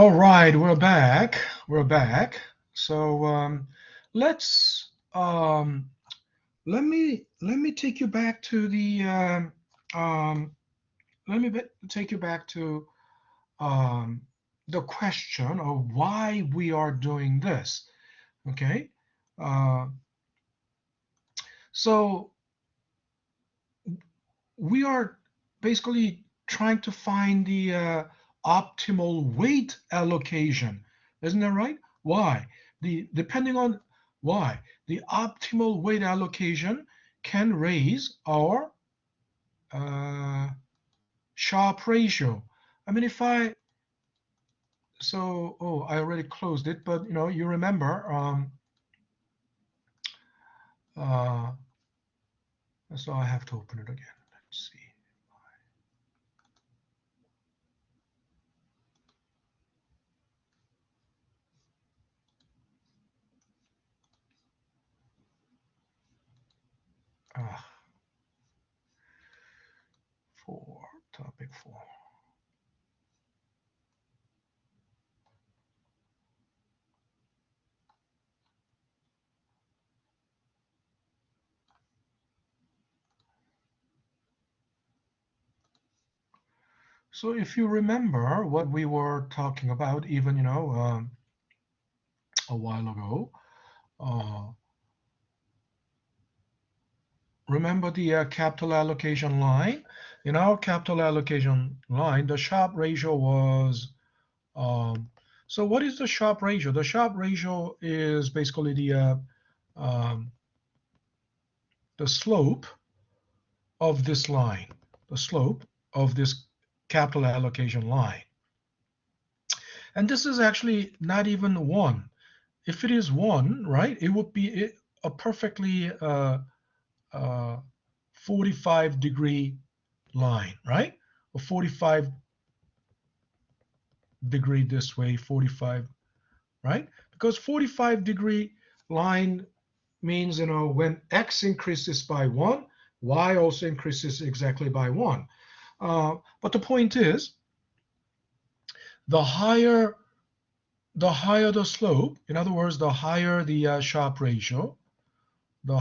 All right, we're back. We're back. So let's let me take you back to the take you back to the question of why we are doing this. Okay, so we are basically trying to find the optimal weight allocation. Isn't that right? Why? Depending on why, the optimal weight allocation can raise our Sharpe ratio. I mean, if I, so, oh, I already closed it, but you remember, so I have to open it again. Let's see. Topic 4. So if you remember what we were talking about, even a while ago, remember the capital allocation line? In our capital allocation line, the Sharpe ratio was, so what is the Sharpe ratio? The Sharpe ratio is basically the slope of this line, the slope of this capital allocation line. And this is actually not even 1. If it is 1, right, it would be a perfectly 45-degree line, right? A 45 degree this way, 45, right? Because 45-degree line means, when x increases by 1, y also increases exactly by 1. But the point is, the higher the slope, in other words, the higher the Sharpe ratio, the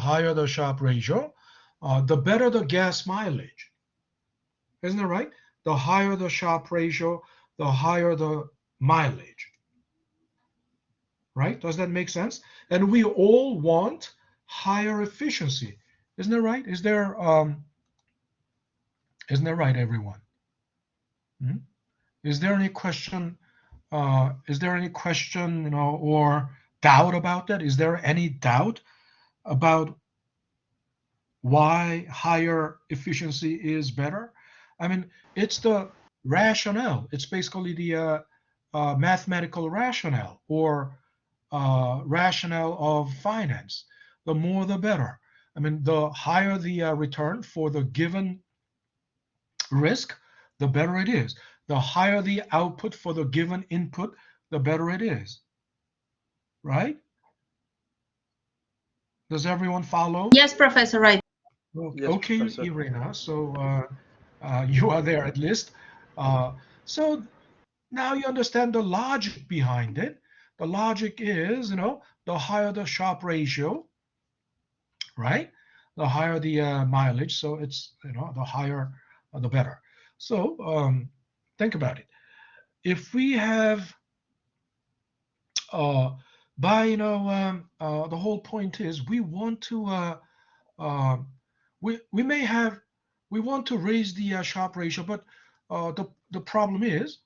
better the gas mileage. Isn't that right? The higher the Sharpe ratio, the higher the mileage. Right? Does that make sense? And we all want higher efficiency. Isn't that right? Isn't that right, everyone? Is there any question? Or doubt about that? Is there any doubt about why higher efficiency is better? I mean, it's the rationale. It's basically the mathematical rationale, or rationale of finance. The more, the better. I mean, the higher the return for the given risk, the better it is. The higher the output for the given input, the better it is. Right? Does everyone follow? Yes, Professor, right. Yes, Okay, Professor. Irina. So you are there at least. So now you understand the logic behind it. The logic is, the higher the Sharpe ratio, right? The higher the mileage. So it's, the higher, the better. So think about it. If we have, the whole point is we want to, we want to raise the Sharpe ratio, but the problem is,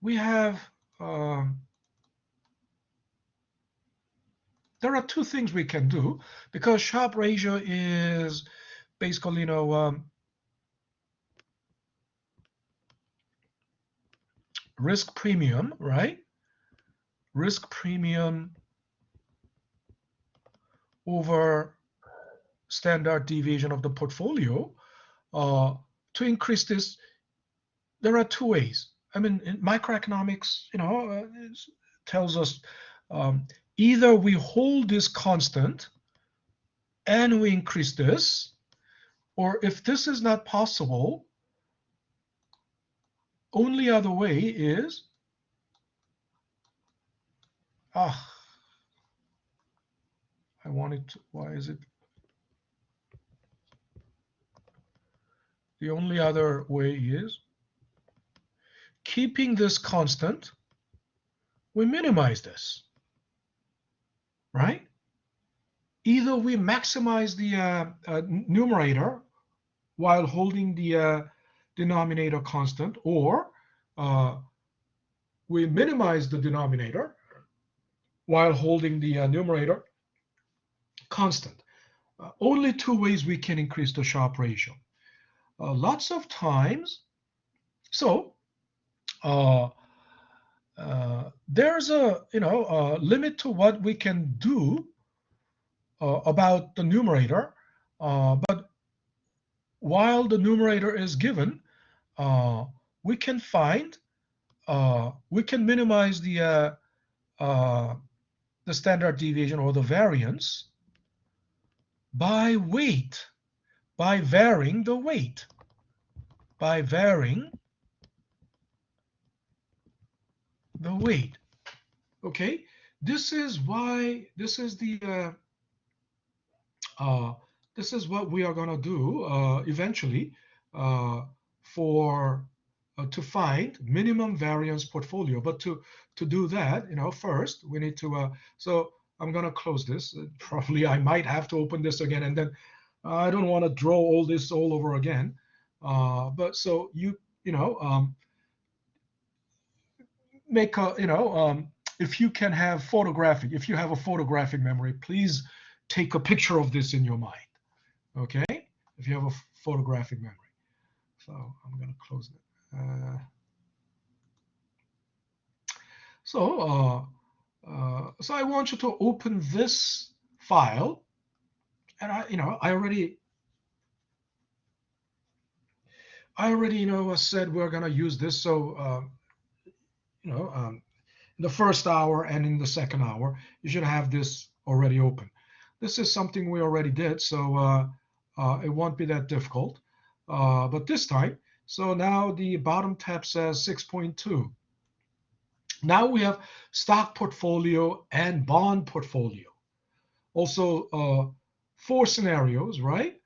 we have, there are two things we can do, because Sharpe ratio is basically, risk premium, right? Risk premium over standard deviation of the portfolio. To increase this, there are two ways. I mean, in microeconomics, tells us either we hold this constant and we increase this, or if this is not possible, only other way is, I wanted to, why is it? The only other way is keeping this constant, we minimize this, right? Either we maximize the numerator while holding the denominator constant, or we minimize the denominator while holding the numerator constant. Only two ways we can increase the Sharpe ratio. Lots of times, so there's a limit to what we can do about the numerator, but while the numerator is given, we can minimize the standard deviation or the variance by weight, by varying the weight, by varying the weight. Okay, this is why, this is what we are going to do eventually to find minimum variance portfolio. But to do that, first we need to. So I'm going to close this. Probably I might have to open this again, and then I don't want to draw all this all over again. But so make a if you can have photographic, if you have a photographic memory, please take a picture of this in your mind. Okay, if you have a photographic memory. So I'm going to close it. So I want you to open this file, and I already said we're going to use this. So in the first hour and in the second hour, you should have this already open. This is something we already did, so it won't be that difficult. But this time, so now the bottom tab says 6.2. Now we have stock portfolio and bond portfolio. Also, 4 scenarios, right?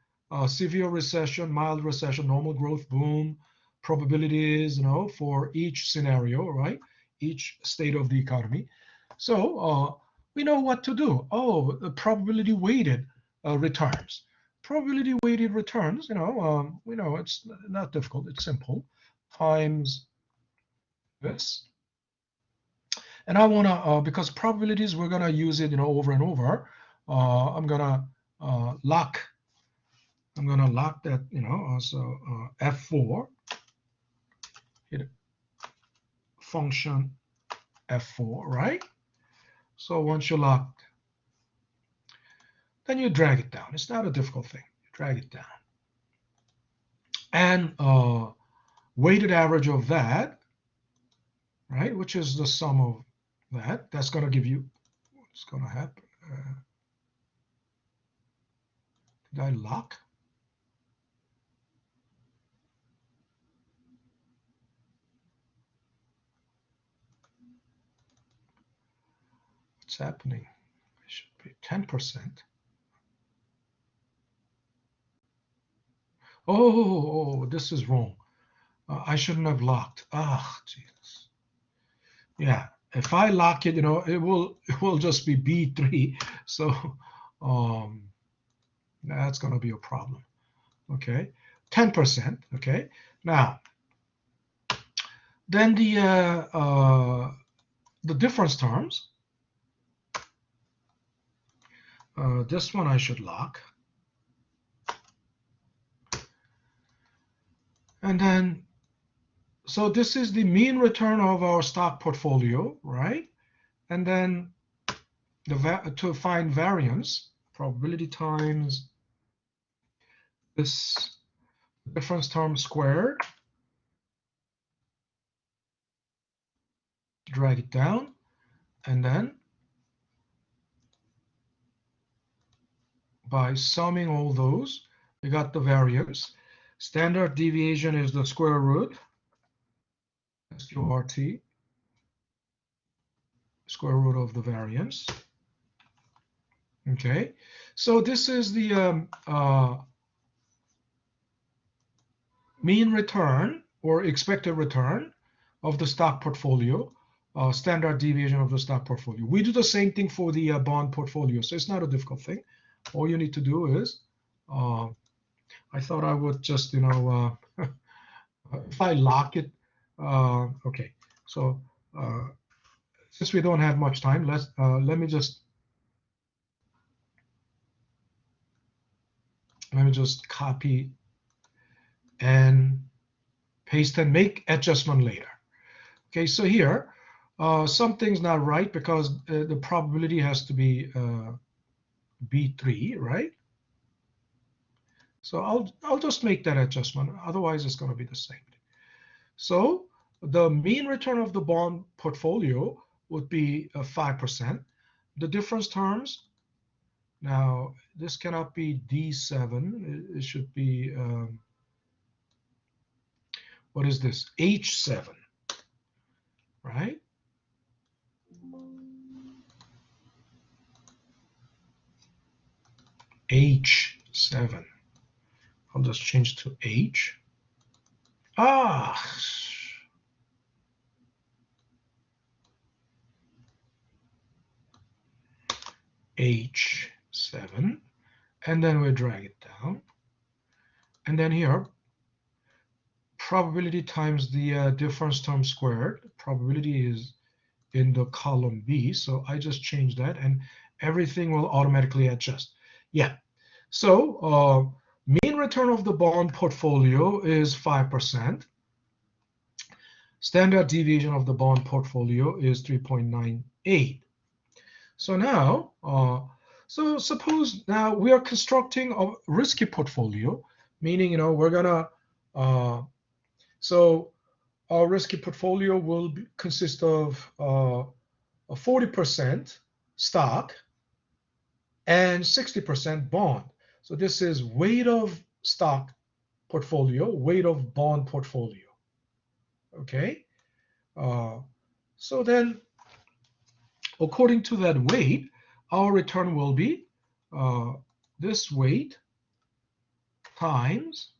Severe recession, mild recession, normal growth, boom, probabilities, for each scenario, right? Each state of the economy. So we know what to do. Oh, the probability weighted returns. Probability weighted returns, we know it's not difficult, it's simple, times this. And I want to, because probabilities, we're going to use it, over and over. I'm going to lock that, so F4, hit function F4, right? So once you're locked, then you drag it down. It's not a difficult thing. You drag it down. And weighted average of that, right, which is the sum of that, that's going to give you what's going to happen. Did I lock? What's happening? It should be 10%. Oh, this is wrong. I shouldn't have locked. Ah, Jesus. Yeah, if I lock it, it will just be B3. So that's going to be a problem. Okay, 10%. Okay, now then the difference terms. This one I should lock. And then, so this is the mean return of our stock portfolio, right? And then to find variance, probability times this difference term squared. Drag it down, and then by summing all those, we got the variance. Standard deviation is the square root SQRT, square root of the variance. Okay, so this is the mean return or expected return of the stock portfolio, standard deviation of the stock portfolio. We do the same thing for the bond portfolio, so it's not a difficult thing. All you need to do is, I thought I would just, if I lock it, okay. So since we don't have much time, let me just copy and paste and make adjustment later. Okay, so here something's not right because the probability has to be B3, right? So I'll just make that adjustment. Otherwise, it's going to be the same. So the mean return of the bond portfolio would be 5%. The difference terms, now this cannot be D7. It should be, what is this? H7, right? H7. I'll just change to H. H7, and then we drag it down. And then here, probability times the difference term squared. Probability is in the column B, so I just change that, and everything will automatically adjust. Yeah, so mean return of the bond portfolio is 5%. Standard deviation of the bond portfolio is 3.98. So now, so suppose now we are constructing a risky portfolio, meaning, we're gonna, so our risky portfolio will consist of a 40% stock and 60% bond. So this is weight of stock portfolio, weight of bond portfolio. Okay, so then according to that weight, our return will be this weight times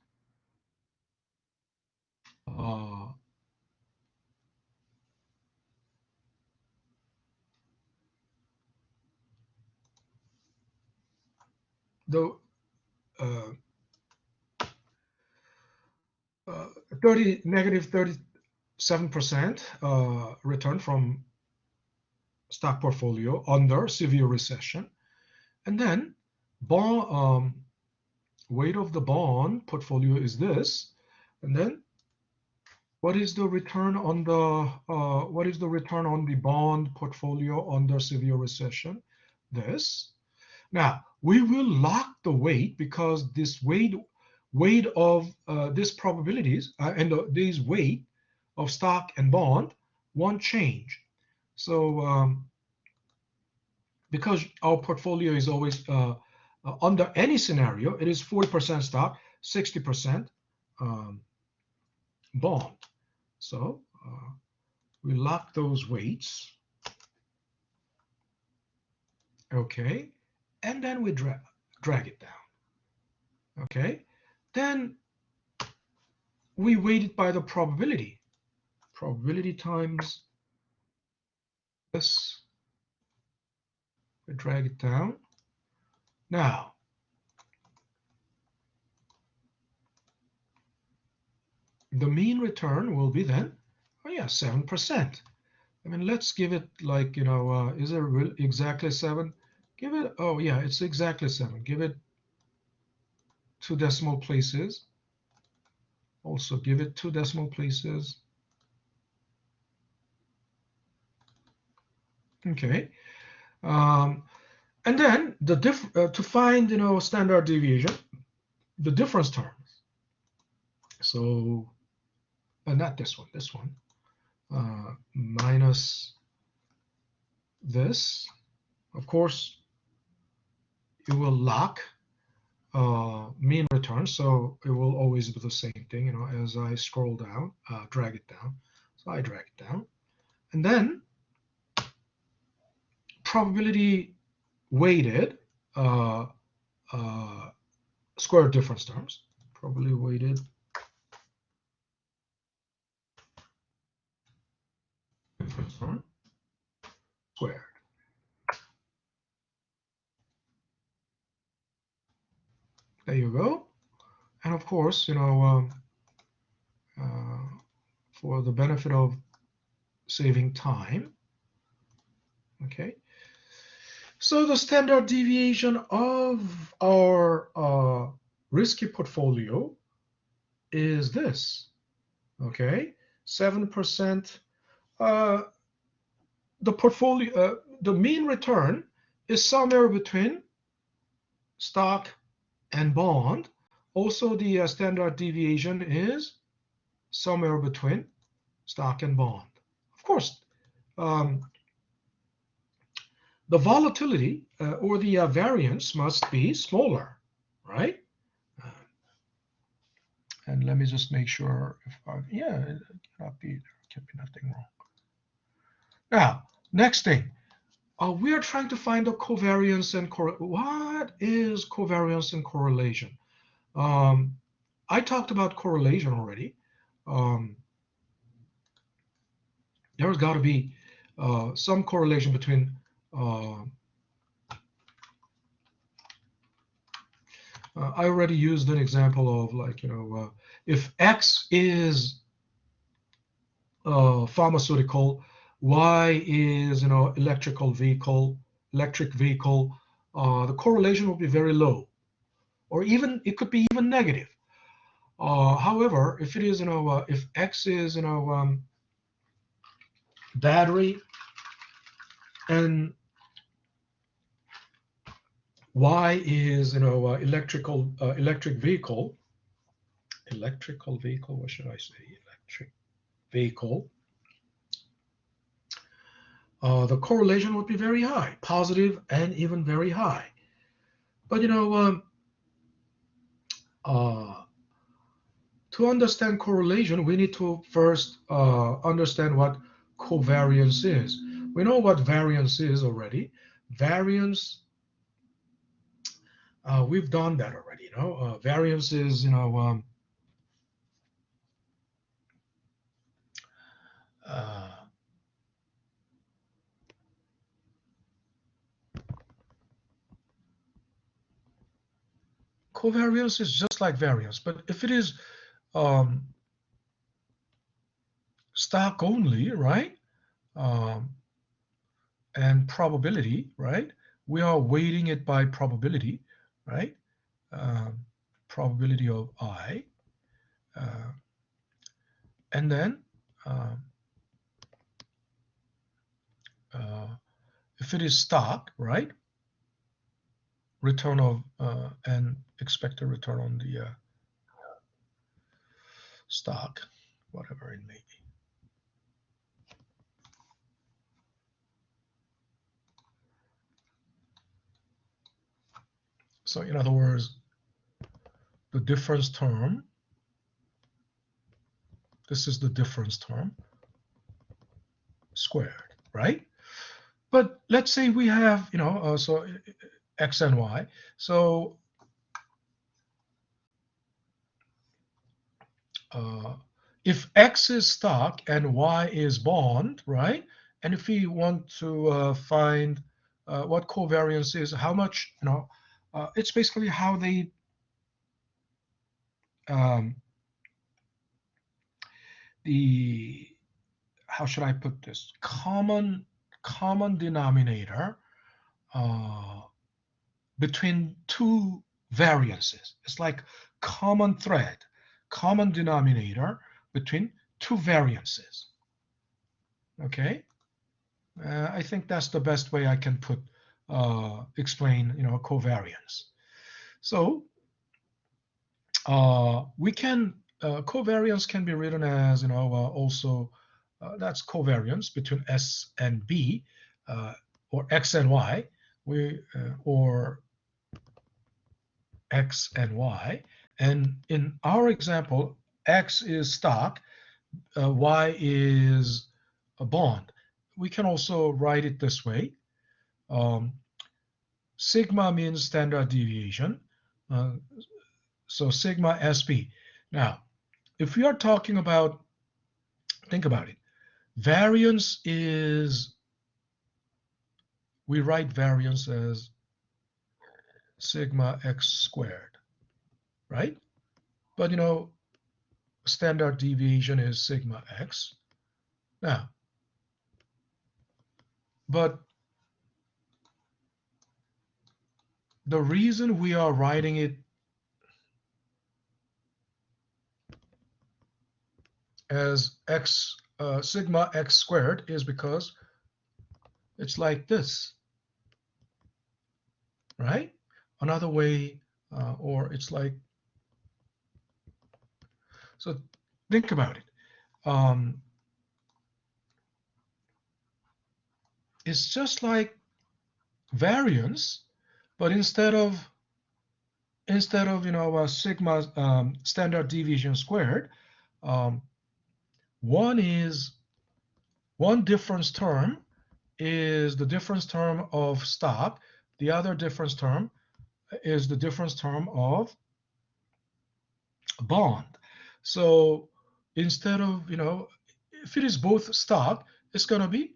the 37% return from stock portfolio under severe recession, and then bond weight of the bond portfolio is this, and then what is the return on the bond portfolio under severe recession? This. Now we will lock the weight because this weight of these probabilities and these weight of stock and bond won't change. So because our portfolio is always under any scenario, it is 40% stock, 60% bond. So we lock those weights. Okay, and then we drag it down. Okay, then we weight it by the probability. Probability times this. We drag it down. Now, the mean return will be then, 7%. I mean, let's give it like, is it exactly 7? Give it, it's exactly 7. Give it 2 decimal places. Also give it 2 decimal places. Okay. And then to find, standard deviation, the difference terms. So, not this one, minus this. Of course, it will lock mean return, so it will always be the same thing, as I scroll down, drag it down. So So I drag it down. And then probability weighted square difference terms. Probability weighted difference term squared. There you go. And of course, for the benefit of saving time, okay. So the standard deviation of our risky portfolio is this, okay, 7%. The portfolio, the mean return is somewhere between stock and bond. Also, the standard deviation is somewhere between stock and bond. Of course, the volatility or the variance must be smaller, right? And let me just make sure if yeah, it cannot be, there can be nothing wrong. Now, next thing, we are trying to find the covariance and what is covariance and correlation? I talked about correlation already. There's got to be some correlation between I already used an example of, like, if X is pharmaceutical, Y is electric vehicle, the correlation will be very low, or even it could be even negative. However, if it is if X is battery and Y is electric vehicle, what should I say, electric vehicle, the correlation would be very high, positive and even very high. But to understand correlation, we need to first understand what covariance is. We know what variance is already. Variance, we've done that already. Variance is covariance is just like variance, but if it is stock only, right? And probability, right? We are weighting it by probability, right? Probability of I. And then if it is stock, right? Return of and expected return on the stock, whatever it may be. So in other words, the difference term, this is the difference term squared, right? But let's say we have, so X and Y. So if X is stock and Y is bond, right? And if we want to find what covariance is, how much, it's basically how they how should I put this? Common denominator between two variances. It's like common thread, common denominator between two variances. Okay, I think that's the best way I can explain covariance. So we can covariance can be written as also that's covariance between S and B, or X and Y, or X and Y. And in our example, X is stock y is a bond. We can also write it this way. Sigma means standard deviation. So sigma SP. Now, if we are talking about, think about it. Variance is, we write variance as sigma x squared, right? But standard deviation is sigma x. Now, but the reason we are writing it as x sigma x squared is because it's like this, right? Another way, or it's like, so think about it. It's just like variance, but instead of sigma standard deviation squared, one difference term is the difference term of stock. The other difference term is the difference term of bond. So instead of, if it is both stock, it's going to be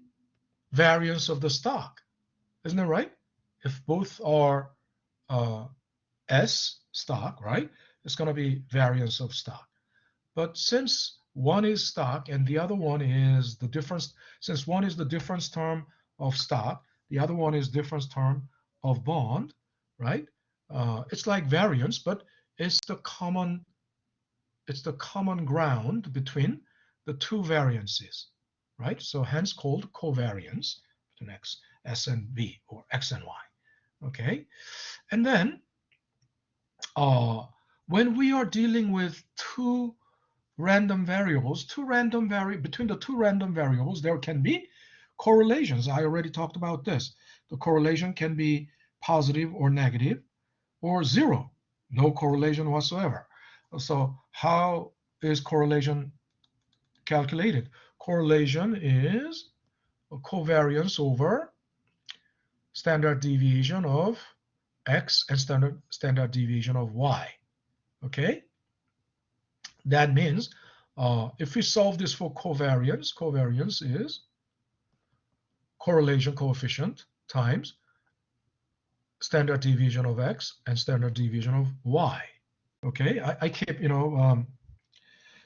variance of the stock. Isn't that right? If both are S stock, right, it's going to be variance of stock. But since one is stock and the other one is the difference, since one is the difference term of stock, the other one is difference term of bond, right? It's like variance, but it's the common ground between the two variances, right? So hence called covariance between S and B, or X and Y, okay? And then when we are dealing with two random variables, between the two random variables, there can be correlations. I already talked about this. The correlation can be positive or negative or zero, no correlation whatsoever. So how is correlation calculated? Correlation is a covariance over standard deviation of X and standard deviation of Y. Okay? That means if we solve this for covariance is correlation coefficient times standard deviation of X and standard deviation of Y. Okay, I keep,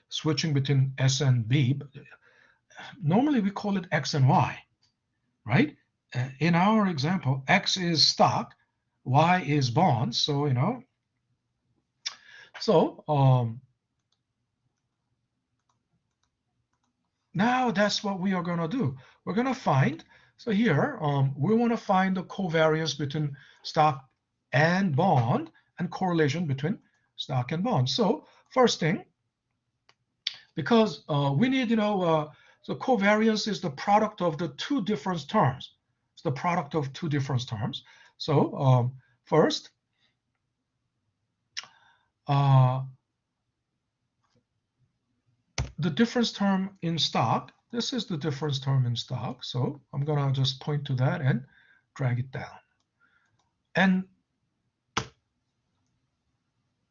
switching between S and B. But normally we call it X and Y, right? In our example, X is stock, Y is bond. So, now that's what we are going to do. We're going to find, so here, we want to find the covariance between stock and bond and correlation between stock and bond. So first thing, because we need, so covariance is the product of the two different terms. It's the product of two different terms. So first, the difference term in stock, this is the difference term in stock. So I'm going to just point to that and drag it down. And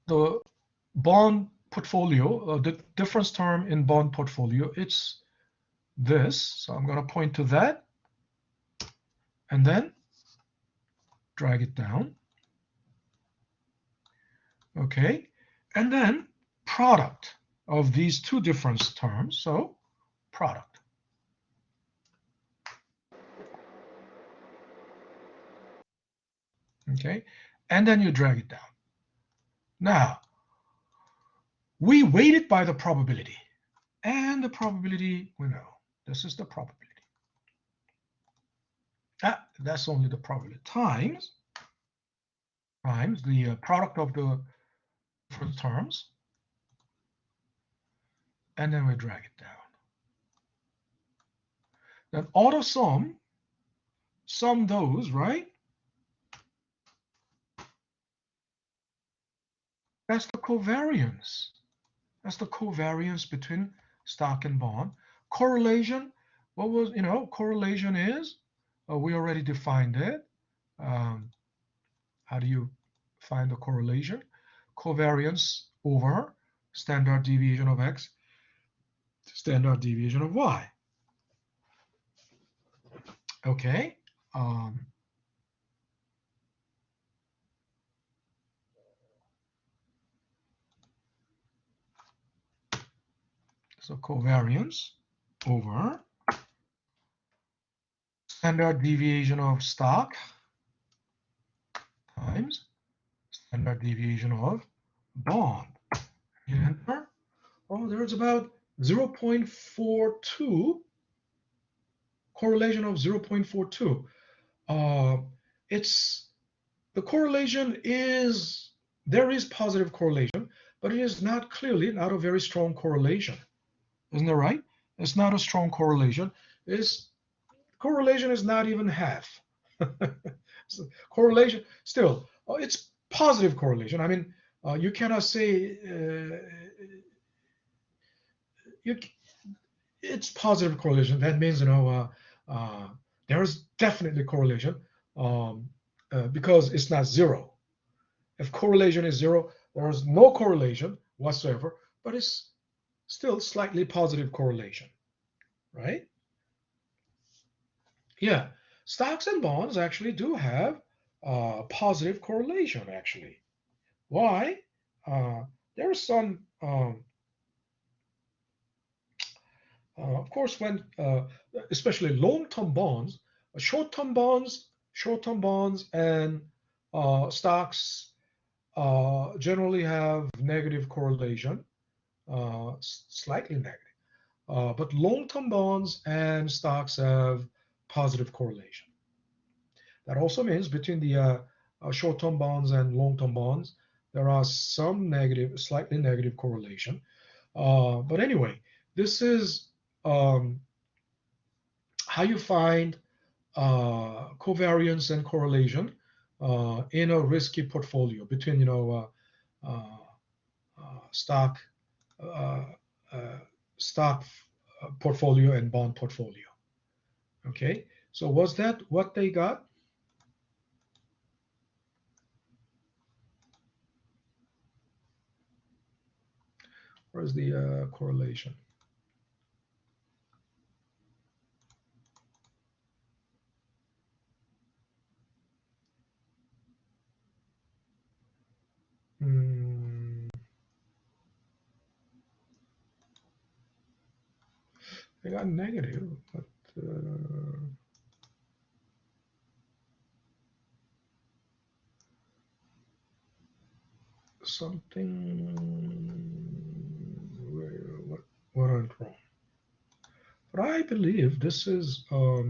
the bond portfolio, the difference term in bond portfolio, it's this. So I'm going to point to that and then drag it down. Okay. And then product of these two difference terms. So product. Okay. And then you drag it down. Now, we weight it by the probability. And the probability, we know, this is the probability. That's only the probability times the product of the different terms. And then we drag it down. Then auto sum those, right? That's the covariance. That's the covariance between stock and bond. Correlation, what was, correlation is, we already defined it. How do you find the correlation? Covariance over standard deviation of X, standard deviation of Y. Okay. So covariance over standard deviation of stock times standard deviation of bond. Enter. Oh, there's about 0.42, correlation of 0.42. It's the correlation is, there is positive correlation, but it is not clearly not a very strong correlation. Isn't that right? It's not a strong correlation. Correlation is not even half. So correlation still, it's positive correlation. I mean, you cannot say it's positive correlation. That means there is definitely correlation because it's not zero. If correlation is zero, there is no correlation whatsoever, but it's still slightly positive correlation, right? Yeah, stocks and bonds actually do have positive correlation, actually. Why? There is some, of course, when especially long-term bonds, short-term bonds, and stocks generally have negative correlation, slightly negative. But long-term bonds and stocks have positive correlation. That also means between the short-term bonds and long-term bonds, there are some negative, slightly negative correlation. But anyway, this is how you find covariance and correlation in a risky portfolio between, stock portfolio and bond portfolio. Okay, so was that what they got? Where's the correlation? They got negative, but something, what went wrong? But I believe this is let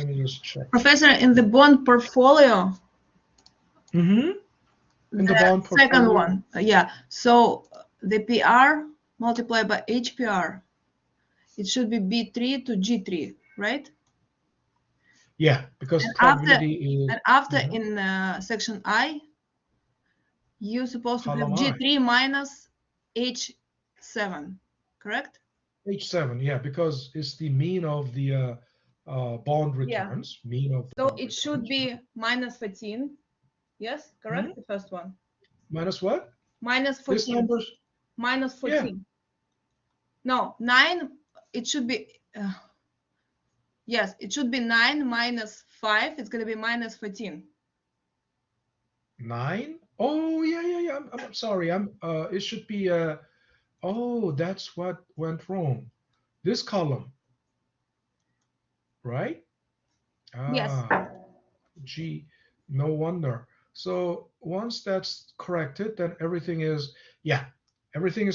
me just check. Professor, in the bond portfolio, In the bond portfolio, second one, yeah. So the PR multiplied by HPR, it should be B3 to G3, right? yeah, because And probability is. And after in section I, you're supposed to have G3 minus H7, correct? H7, yeah, because it's the mean of the bond returns. Yeah. Mean of. So it should be minus 14. Yes, correct. The first one. Minus what? Minus 14. This number's minus 14. Yeah. No, 9. It should be. Yes, it should be 9 minus 5. It's going to be minus 14. 9? Oh, yeah. I'm sorry. It should be. Oh, that's what went wrong. This column, right? Yes. Gee, no wonder. So once that's corrected, then everything is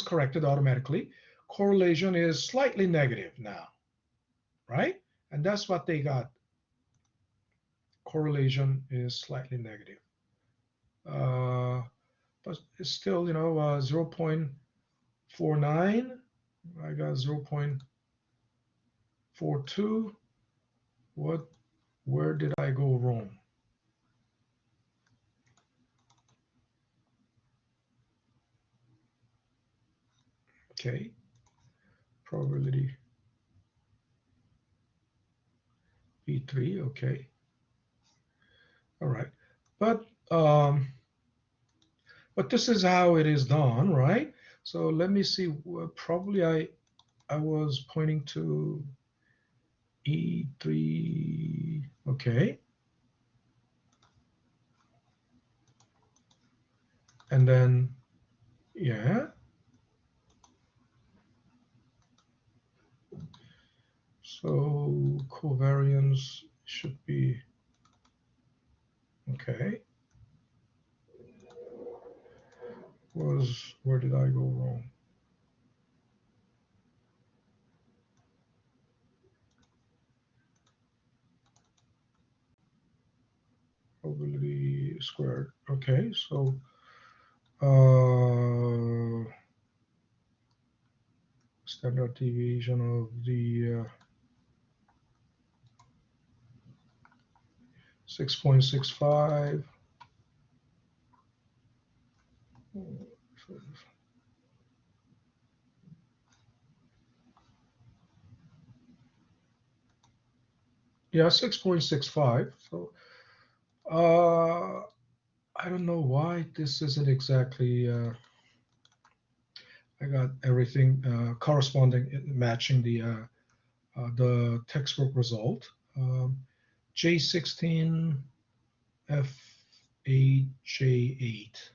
corrected automatically. Correlation is slightly negative now, right? And that's what they got. Correlation is slightly negative. But it's still, 0.49. I got 0.42. Where did I go wrong? Okay, probability B3. Okay, all right, but this is how it is done, right? So let me see. Probably I was pointing to E3. Okay, and then yeah. So covariance should be okay. Where did I go wrong? Probability squared. Okay, so standard deviation of the 6.65. Yeah, 6.65. So I don't know why this isn't exactly. I got everything corresponding, matching the textbook result. J16 F8J8.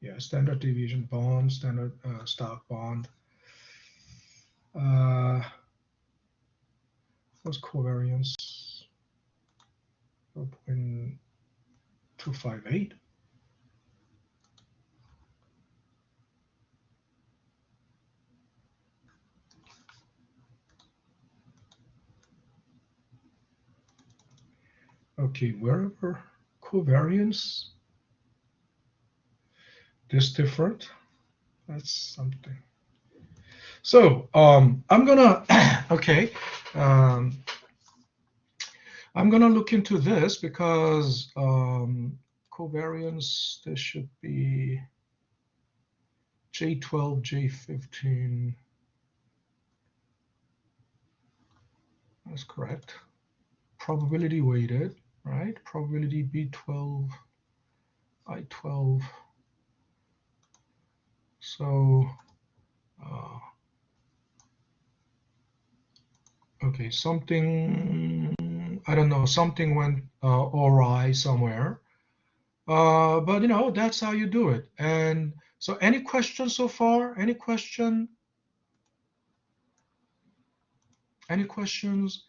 Yeah, standard deviation bond, standard stock bond. What's covariance? 0.258. Okay, wherever covariance is different, that's something. So I'm gonna okay, I'm gonna look into this because covariance, this should be J12, J15. That's correct. Probability weighted, right? Probability B12, I12. So, okay, something, I don't know, something went awry somewhere. But, that's how you do it. And so any questions so far? Any question? Any questions?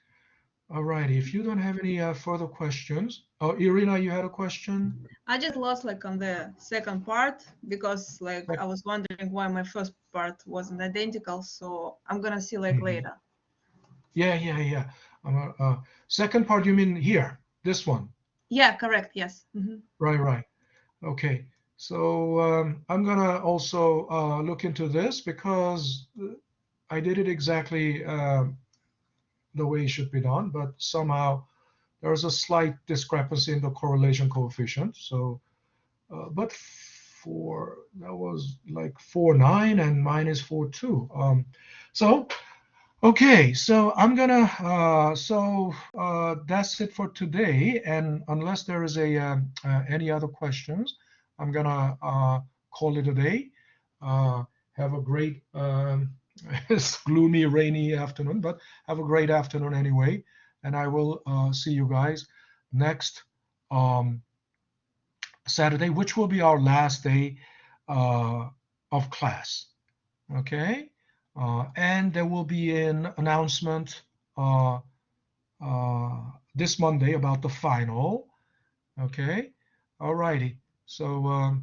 All righty. If you don't have any further questions. Oh, Irina, you had a question? I just lost on the second part because I was wondering why my first part wasn't identical. So I'm gonna see later. Yeah. Second part, you mean here, this one? Yeah, correct. Yes. Right. Okay. So I'm gonna also look into this because I did it exactly the way it should be done, but somehow there's a slight discrepancy in the correlation coefficient. So, but that was like 4.9 and mine is 4.2. So, okay, so I'm gonna, that's it for today. And unless there is any other questions, I'm gonna call it a day. Have a great, it's gloomy, rainy afternoon, but have a great afternoon anyway. And I will see you guys next Saturday, which will be our last day of class. Okay. And there will be an announcement this Monday about the final. Okay. All righty. So